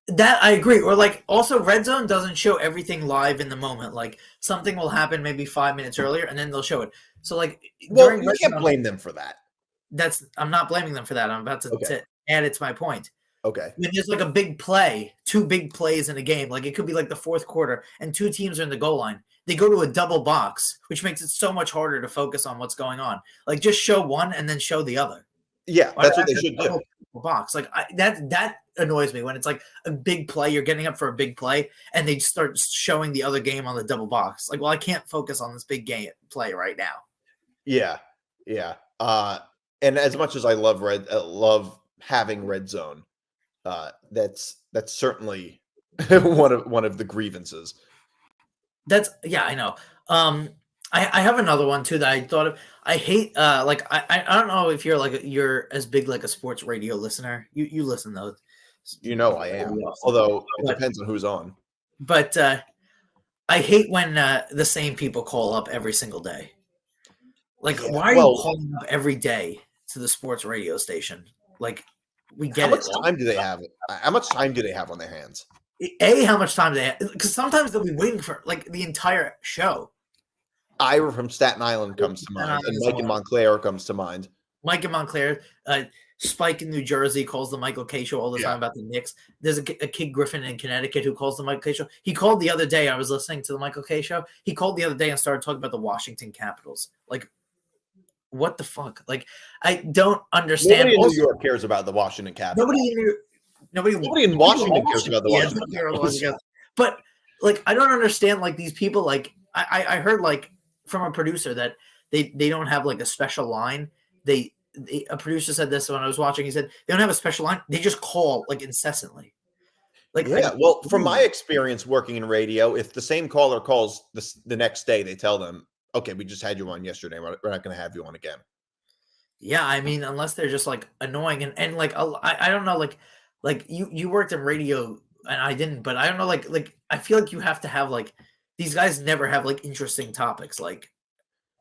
That I agree. Or like also Red Zone doesn't show everything live in the moment. Like something will happen maybe 5 minutes earlier and then they'll show it. So like you can't blame them for that. I'm not blaming them for that. I'm about to add it to my point. Okay. When there's like a big play, two big plays in a game, like it could be like the fourth quarter and two teams are in the goal line. They go to a double box, which makes it so much harder to focus on what's going on. Like just show one and then show the other. Yeah, that's what they should do. Box like that annoys me when it's like a big play. You're getting up for a big play, and they start showing the other game on the double box. Like, well, I can't focus on this big game play right now. Yeah. And as much as I love having Red Zone, that's certainly one of the grievances. I know. I have another one too that I thought of. I hate I don't know if you're as big like a sports radio listener. You listen though. You know I am. Although it depends on who's on. But I hate when the same people call up every single day. Like, Yeah, why are you well, calling up every day to the sports radio station? Like, we how get much it. Like, time do they have? How much time do they have on their hands? how much time do they have? Because sometimes they'll be waiting for like the entire show. Ira from Staten Island comes to mind, and Mike in Montclair comes to mind. Mike in Montclair, Spike in New Jersey calls the Michael K show all the time about the Knicks. There's a kid Griffin in Connecticut who calls the Michael K show. He called the other day. I was listening to the Michael K show. He called the other day and started talking about the Washington Capitals. Like, what the fuck? Like, I don't understand. Nobody in New York cares about the Washington Capitals. Nobody in Washington cares about the Washington Capitals. But like, I don't understand. Like, these people. Like, I heard like from a producer that they don't have like a special line. A producer said this when I was watching. He said they don't have a special line. They just call like incessantly. Like, yeah. Well, from my experience working in radio, if the same caller calls the next day, they tell them, "Okay, we just had you on yesterday. We're not going to have you on again." Yeah, I mean, unless they're just like annoying and like I don't know, like you worked in radio and I didn't, but I don't know, like I feel like you have to have like these guys never have like interesting topics. Like,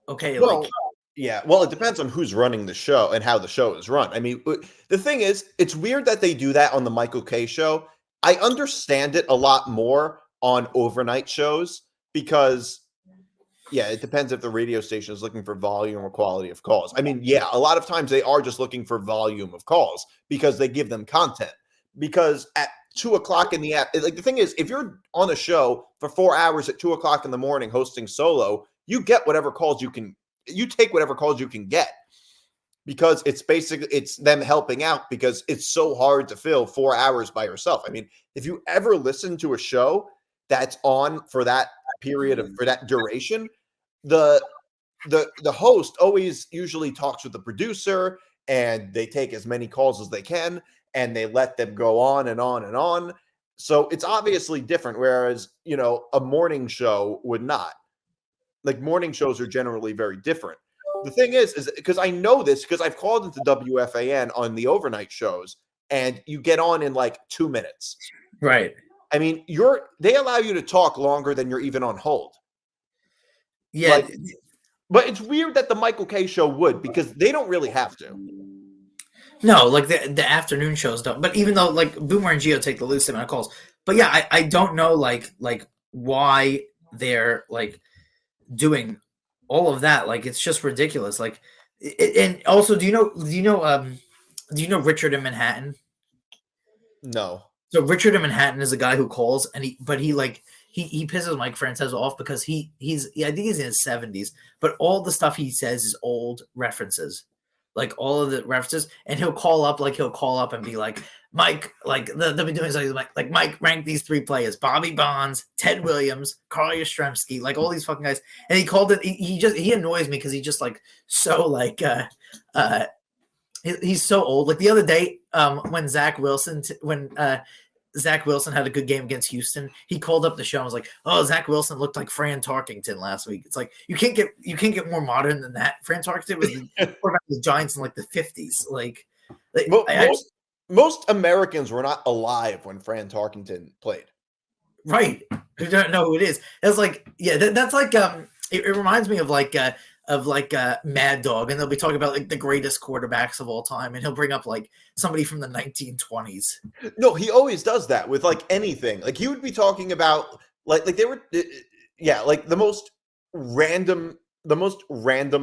okay, well, like. Yeah, well, it depends on who's running the show and how the show is run. I mean, the thing is, it's weird that they do that on the Michael K show. I understand it a lot more on overnight shows because, yeah, it depends if the radio station is looking for volume or quality of calls. I mean, yeah, a lot of times they are just looking for volume of calls because they give them content. Because at 2:00 in the like the thing is, if you're on a show for 4 hours at 2:00 in the morning hosting solo, you get whatever calls you can. You take whatever calls you can get because it's them helping out because it's so hard to fill 4 hours by yourself. I mean, if you ever listen to a show that's on for that for that duration, the host always usually talks with the producer and they take as many calls as they can and they let them go on and on and on. So it's obviously different. Whereas, a morning show would not. Like morning shows are generally very different. The thing is because I know this because I've called into WFAN on the overnight shows and you get on in like 2 minutes. Right. I mean, they allow you to talk longer than you're even on hold. Yeah. But it's weird that the Michael K show would because they don't really have to. No, like the afternoon shows don't. But even though like Boomer and Gio take the least amount of calls. But yeah, I don't know like why they're like doing all of that. Like, it's just ridiculous. Like, and also, do you know Richard in Manhattan? No. So Richard in Manhattan is a guy who calls and he pisses Mike Francesa off because I think he's in his 70s, but all the stuff he says is old references. Like all of the references, and he'll call up and be like, Mike, like they'll be doing something like Mike ranked these 3 players: Bobby Bonds, Ted Williams, Carl Yastrzemski, like all these fucking guys. And he called it. He annoys me because he just like so like he's so old. Like the other day, when Zach Wilson had a good game against Houston, he called up the show and was like, "Oh, Zach Wilson looked like Fran Tarkington last week." It's like you can't get more modern than that. Fran Tarkington was the Giants in like the 50s. Like most Americans were not alive when Fran Tarkington played. Right, who don't know who it is. It's like that's like it reminds me of Mad Dog, and they'll be talking about like the greatest quarterbacks of all time, and he'll bring up like somebody from the 1920s. No, he always does that with like anything. Like he would be talking about like they were, like the most random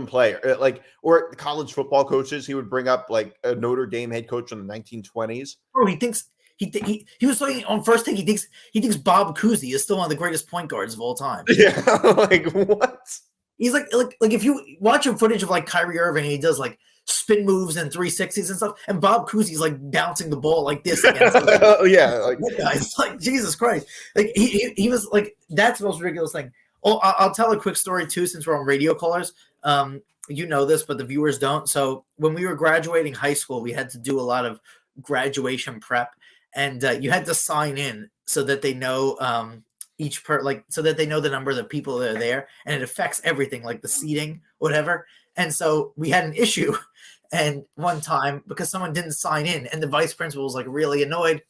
player, like or college football coaches. He would bring up like a Notre Dame head coach from the 1920s. Oh, he thinks he was saying on First Take he thinks Bob Cousy is still one of the greatest point guards of all time. Yeah, like what? He's like if you watch a footage of like Kyrie Irving, he does like spin moves and 360s and stuff, and Bob Cousy's like bouncing the ball like this against yeah, like guys, like Jesus Christ. Like he was like, that's the most ridiculous thing. Oh, I'll tell a quick story too, since we're on radio callers. You know this, but the viewers don't. So when we were graduating high school, we had to do a lot of graduation prep, and you had to sign in so that they know so that they know the number of the people that are there, and it affects everything, like the seating, whatever. And so we had an issue, and one time because someone didn't sign in, and the vice principal was like really annoyed,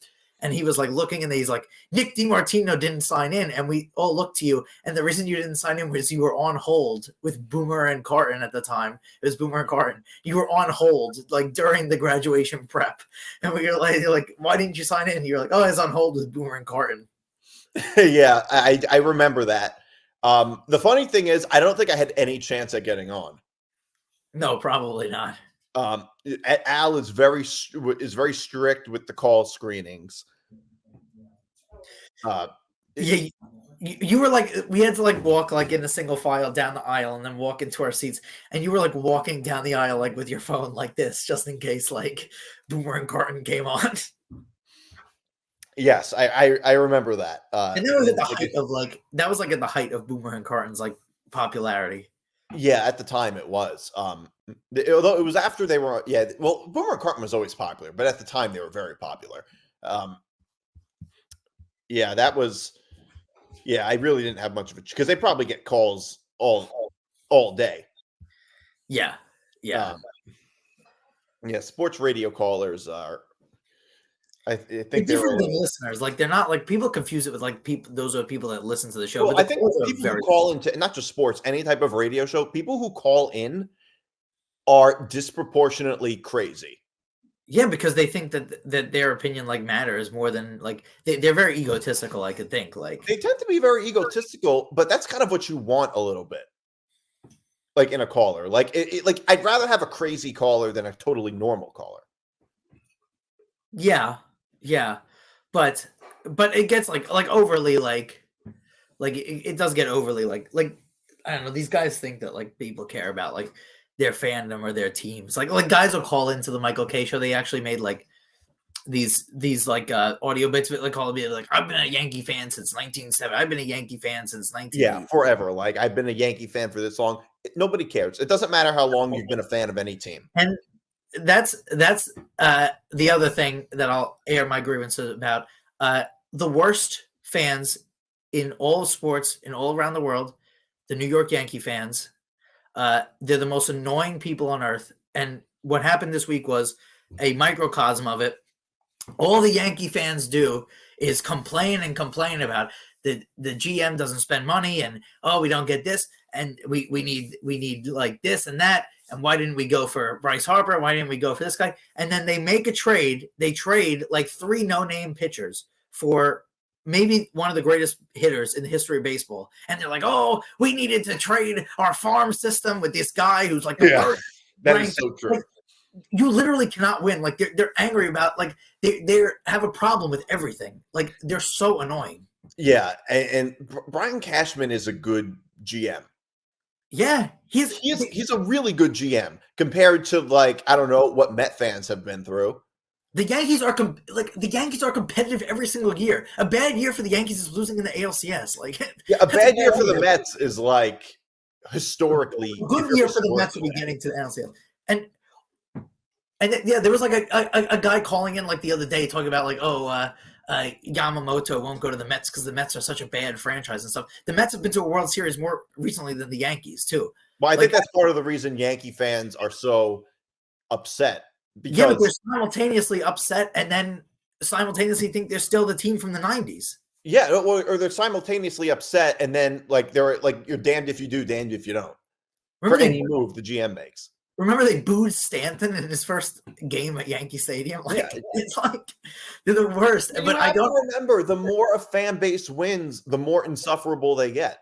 And he was like looking, and he's like, Nick DiMartino didn't sign in, and we all looked to you. And the reason you didn't sign in was you were on hold with Boomer and Carton at the time. It was Boomer and Carton. You were on hold like during the graduation prep, and we were like, why didn't you sign in? You're like, oh, I was on hold with Boomer and Carton. Yeah, I remember that. The funny thing is, I don't think I had any chance at getting on. No, probably not. Al is very strict with the call screenings. Yeah, you were like, we had to like walk like in a single file down the aisle and then walk into our seats, and you were like walking down the aisle like with your phone like this, just in case like Boomer and Carton came on. Yes, I remember that. And that was at the height of like at the height of Boomer and Carton's like popularity. Yeah, at the time it was. Although it was after they were, well, Boomer and Carton was always popular, but at the time they were very popular. Yeah, that was. Yeah, I really didn't have much of it because they probably get calls all day. Yeah. Sports radio callers are. I think they're different than listeners. Like they're not like people confuse it with like people. Those are people that listen to the show. Well, I think people who call into not just sports, any type of radio show, people who call in are disproportionately crazy. Yeah, because they think that their opinion like matters more than like they're very egotistical. I could think like they tend to be very egotistical, but that's kind of what you want a little bit, like in a caller. Like like I'd rather have a crazy caller than a totally normal caller. Yeah, but it gets like overly like it does get overly like I don't know. These guys think that like people care about like their fandom or their teams. Like guys will call into the Michael K show. They actually made like these like audio bits of it, like calling me like, I've been a Yankee fan since 1970. I've been a Yankee fan since 19. Yeah, forever. Like I've been a Yankee fan for this long. Nobody cares. It doesn't matter how long you've been a fan of any team. And that's the other thing that I'll air my grievances about. The worst fans in all sports in all around the world, the New York Yankee fans. They're the most annoying people on earth. And what happened this week was a microcosm of it. All the Yankee fans do is complain about the GM doesn't spend money and we don't get this and we need like this and that. And why didn't we go for Bryce Harper? Why didn't we go for this guy? And then they make a trade. They trade like 3 no-name pitchers for maybe one of the greatest hitters in the history of baseball. And they're like, oh, we needed to trade our farm system with this guy who's like, that is so true. Like, you literally cannot win. Like they're angry about, like they have a problem with everything. Like they're so annoying. Yeah. And Brian Cashman is a good GM. Yeah. He's a really good GM compared to like, I don't know what Met fans have been through. The Yankees are competitive every single year. A bad year for the Yankees is losing in the ALCS. Like, yeah, a bad year for the Mets is like historically a good year for the Mets will be getting to the ALCS. And yeah, there was like a guy calling in like the other day talking about like, Yamamoto won't go to the Mets because the Mets are such a bad franchise and stuff. The Mets have been to a World Series more recently than the Yankees too. Well, I think that's part of the reason Yankee fans are so upset. Because, yeah, but they're simultaneously upset and then simultaneously think they're still the team from the 90s. Yeah, or they're simultaneously upset and then like they're like, you're damned if you do, damned if you don't. For any move the GM makes. Remember they booed Stanton in his first game at Yankee Stadium? Like, yeah. It's like they're the worst. But I don't remember, the more a fan base wins, the more insufferable they get.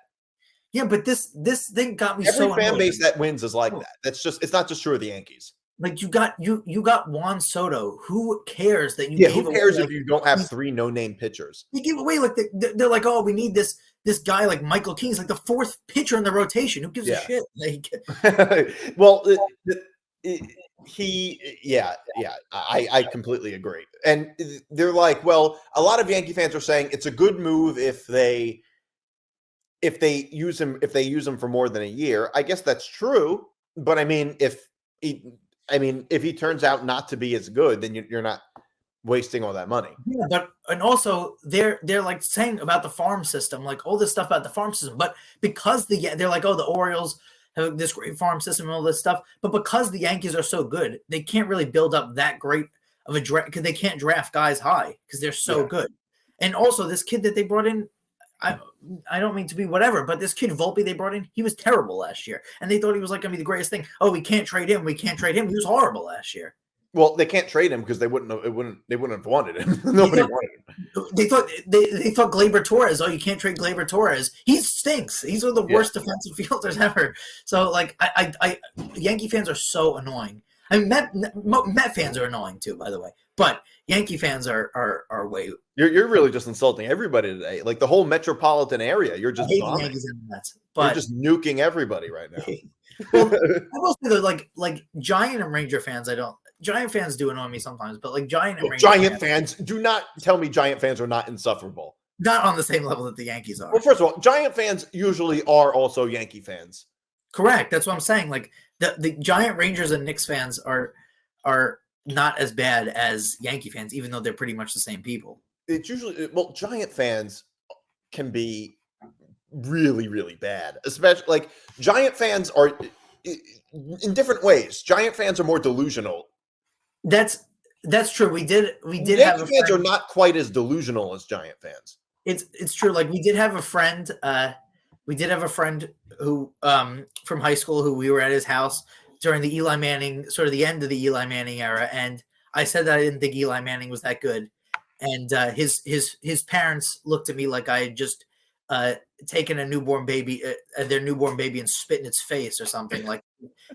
Yeah, but this thing got me Every so fan annoyed. base that wins is like that. It's not just true of the Yankees. Like you got Juan Soto. Who cares that you? Yeah, who cares if you don't have 3 no-name pitchers? You give away like they're like, oh, we need this guy like Michael King's like the 4th pitcher in the rotation. Who gives a shit? Like, well, I completely agree. And they're like, well, a lot of Yankee fans are saying it's a good move if they use him for more than a year. I guess that's true, but I mean, if he turns out not to be as good, then you're not wasting all that money. Yeah, and also they're like saying about the farm system, like all this stuff about the farm system, but because they're like, oh, the Orioles have this great farm system and all this stuff, but because the Yankees are so good, they can't really build up that great of a draft because they can't draft guys high because they're so good. And also this kid that they brought in, I don't mean to be whatever, but this kid Volpe they brought in, he was terrible last year, and they thought he was like going to be the greatest thing. Oh, we can't trade him. We can't trade him. He was horrible last year. Well, they can't trade him because they wouldn't have wanted him. Nobody wanted him. They thought Gleyber Torres. Oh, you can't trade Gleyber Torres. He stinks. He's one of the worst defensive fielders ever. So like, Yankee fans are so annoying. I mean, Met fans are annoying too, by the way. But Yankee fans are way. You're really just insulting everybody today. Like the whole metropolitan area, you're just Yankees and Mets, but you're just nuking everybody right now. Well, I will say though, like Giant and Ranger fans, Giant fans do annoy me sometimes, but like Giant and Ranger fans, do not tell me Giant fans are not insufferable. Not on the same level that the Yankees are. Well, first of all, Giant fans usually are also Yankee fans. Correct. That's what I'm saying. Like the Giant, Rangers, and Knicks fans are not as bad as Yankee fans, even though they're pretty much the same people. It's usually Giant fans can be really, really bad. Especially like Giant fans are in different ways. Giant fans are more delusional. That's true. We did Yankee have fans are not quite as delusional as Giant fans. It's true. Like we did have a friend. We did have a friend who from high school who we were at his house during the Eli Manning, sort of the end of the Eli Manning era, and I said that I didn't think Eli Manning was that good, and his parents looked at me like I had just taken a newborn baby, their newborn baby, and spit in its face or something. Like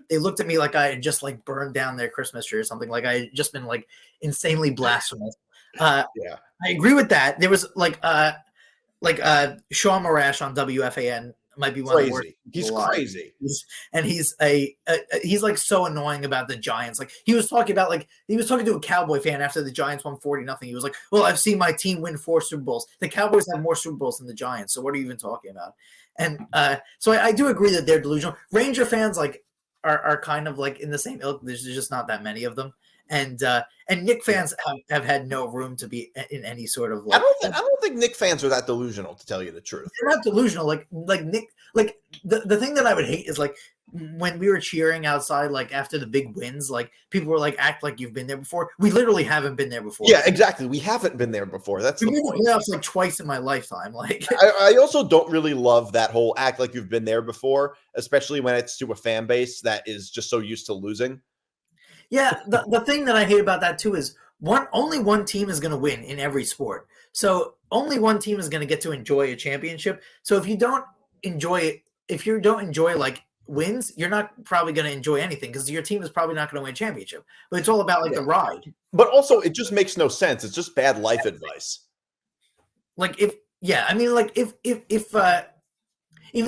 they looked at me like I had just like burned down their Christmas tree or something. Like I had just been like insanely blasphemous. I agree with that. There was like Sean Marash on WFAN might be one of the worst. He's crazy. He's like so annoying about the Giants. Like he was talking to a Cowboy fan after the Giants won 40-0. He was like, well, I've seen my team win 4 Super Bowls. The Cowboys have more Super Bowls than the Giants. So what are you even talking about? And so I do agree that they're delusional. Ranger fans like are kind of like in the same ilk. There's just not that many of them. And Knick fans have had no room to be in any sort of like. I don't think Knick fans are that delusional, to tell you the truth. They're not delusional. Like Nick. Like the thing that I would hate is like when we were cheering outside, like after the big wins, like people were like, act like you've been there before. We literally haven't been there before. Yeah, exactly. We haven't been there before. That's the point. Playoffs like twice in my lifetime. Like I also don't really love that whole act like you've been there before, especially when it's to a fan base that is just so used to losing. Yeah, the thing that I hate about that too is only one team is going to win in every sport. So only one team is going to get to enjoy a championship. So if you don't enjoy like wins, you're not probably going to enjoy anything because your team is probably not going to win a championship. But it's all about like the ride. But also, it just makes no sense. It's just bad life advice. Like if even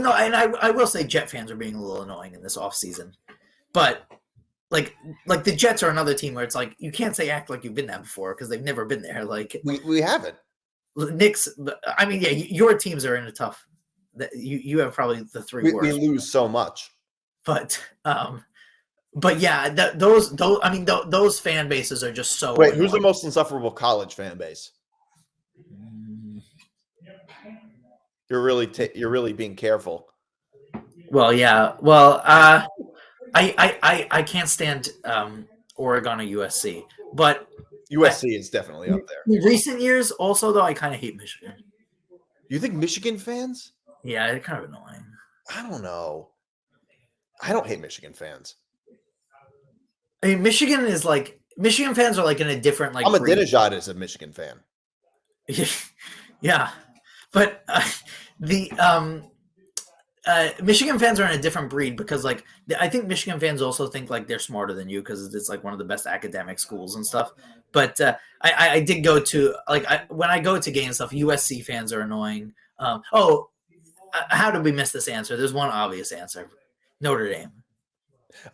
though, and I will say Jet fans are being a little annoying in this offseason, but. Like the Jets are another team where it's like you can't say act like you've been there before because they've never been there. Like we haven't. Knicks. I mean, yeah, your teams are in a tough. You have probably the three worst. We lose so much, but yeah, those fan bases are just so. Wait, who's the most insufferable college fan base? You're really being careful. Well, yeah. Well, I can't stand Oregon or USC, but USC is definitely up there. In recent years, also though, I kind of hate Michigan. You think Michigan fans? Yeah, they're kind of annoying. I don't know. I don't hate Michigan fans. I mean, Michigan fans are like in a different like. Ahmadinejad is a Michigan fan. Yeah, but Michigan fans are in a different breed because like I think Michigan fans also think like they're smarter than you because it's like one of the best academic schools and stuff. But I did go to when I go to games stuff, USC fans are annoying. How did we miss this answer? There's one obvious answer: Notre Dame.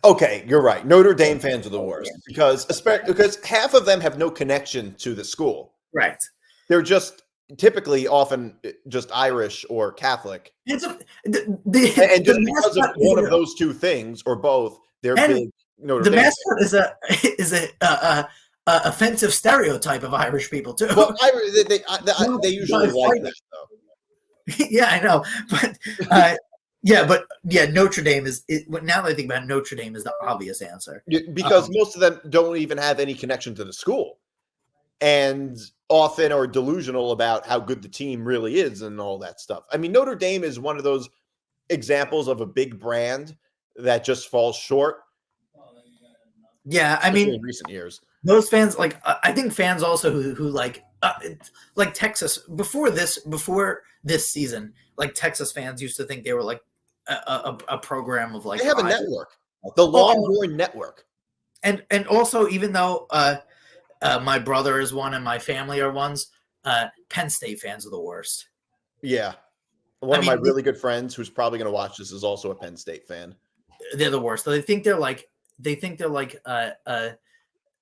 Okay, you're right. Notre Dame fans are the worst because half of them have no connection to the school. Right. They're just typically often just Irish or Catholic. Because of one of those two things or both, they're big Notre Dame. The mascot is a offensive stereotype of Irish people too. Well, they usually like that though. Yeah, I know, but Yeah, but Notre Dame is now that I think about it, Notre Dame is the obvious answer because most of them don't even have any connection to the school, and often are delusional about how good the team really is and all that stuff. I mean, Notre Dame is one of those examples of a big brand that just falls short. Yeah, I mean, in recent years, those fans, like I think fans also who like Texas before this season, like Texas fans used to think they were like a program of like they have a network, the Longhorn Network, and also even though my brother is one and my family are ones, Penn State fans are the worst. Yeah, one of my really good friends who's probably going to watch this is also a Penn State fan. They're the worst. They think they're like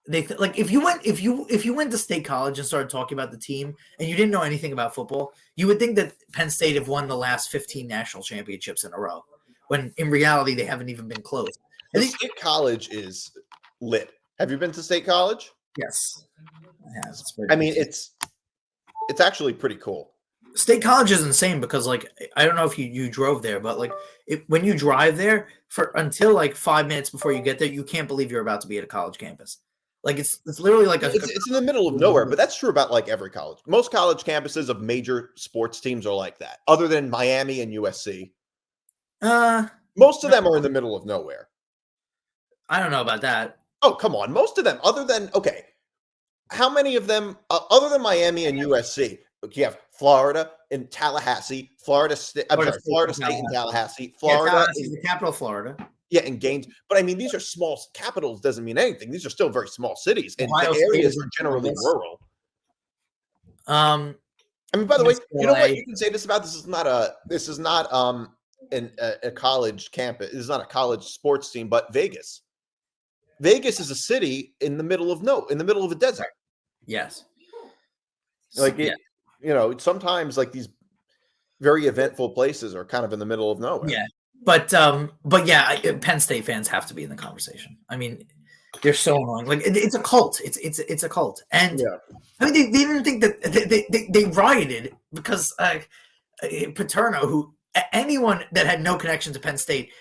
if you went to state college and started talking about the team and you didn't know anything about football, you would think that Penn State have won the last 15 national championships in a row, when in reality they haven't even been close. I think State College is lit. Have you been to State College? Yes. Yeah, I mean, it's actually pretty cool. State College is insane because, like, I don't know if you drove there, but like when you drive there until like 5 minutes before you get there, you can't believe you're about to be at a college campus. Like it's literally like it's in the middle of nowhere, but that's true about like every college. Most college campuses of major sports teams are like that, other than Miami and USC. Most of them are in the middle of nowhere. I don't know about that. Oh, come on. Most of them, how many of them, other than Miami and USC, you have Florida and Tallahassee, Florida State and Tallahassee, Florida is the capital of Florida. Yeah, and Gaines. But I mean, these are small capitals, doesn't mean anything. These are still very small cities, and the areas are generally rural. I mean, by the way, you know what? You can say this about this is not a college campus. This is not a college sports team, but Vegas. Vegas is a city in the middle of a desert. Yes. Like sometimes like these very eventful places are kind of in the middle of nowhere. Yeah. But yeah, Penn State fans have to be in the conversation. I mean, they're so annoying. Like it's a cult. It's a cult. And I mean, they didn't think that they rioted because Paterno, who anyone that had no connection to Penn State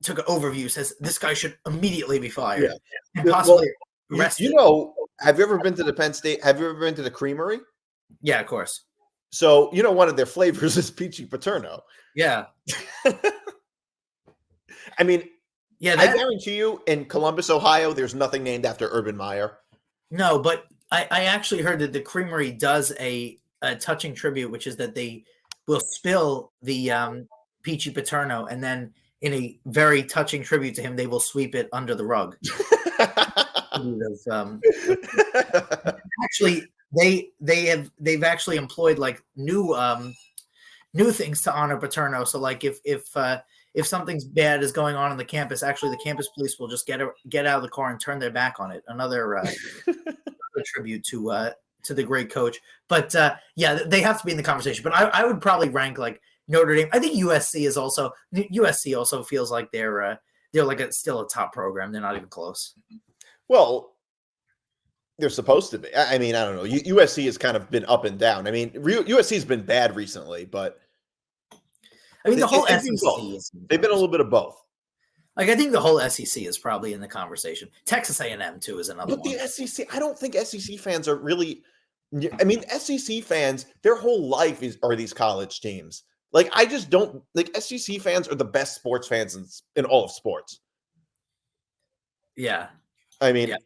took an overview, says this guy should immediately be fired and possibly arrested. Have you ever been to the Penn State? Have you ever been to the Creamery? Yeah, of course. So one of their flavors is peachy Paterno. Yeah. I mean, I guarantee you in Columbus, Ohio, there's nothing named after Urban Meyer. No, but I actually heard that the Creamery does a touching tribute, which is that they will spill the peachy Paterno, and then in a very touching tribute to him, they will sweep it under the rug. Actually, they've actually employed like new things to honor Paterno. So like if something's bad is going on the campus, actually the campus police will just get out of the car and turn their back on it. Another tribute to the great coach. But they have to be in the conversation. But I would probably rank like Notre Dame. I think USC also feels like they're like still a top program. They're not even close. Well, they're supposed to be. I mean, I don't know. USC has kind of been up and down. I mean, USC has been bad recently, but I mean, the whole SEC they've been a little bit of both. Like I think the whole SEC is probably in the conversation. Texas A&M too is another one. But the SEC, I don't think SEC fans are really. I mean, SEC fans, their whole life are these college teams. Like I just don't like SEC fans are the best sports fans in all of sports. Yeah, I mean,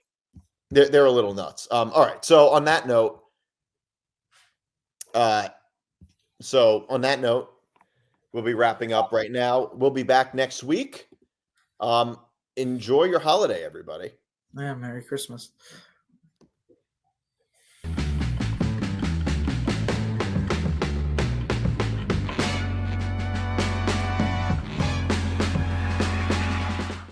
they're a little nuts. All right, so on that note, we'll be wrapping up right now. We'll be back next week. Enjoy your holiday, everybody. Yeah, Merry Christmas.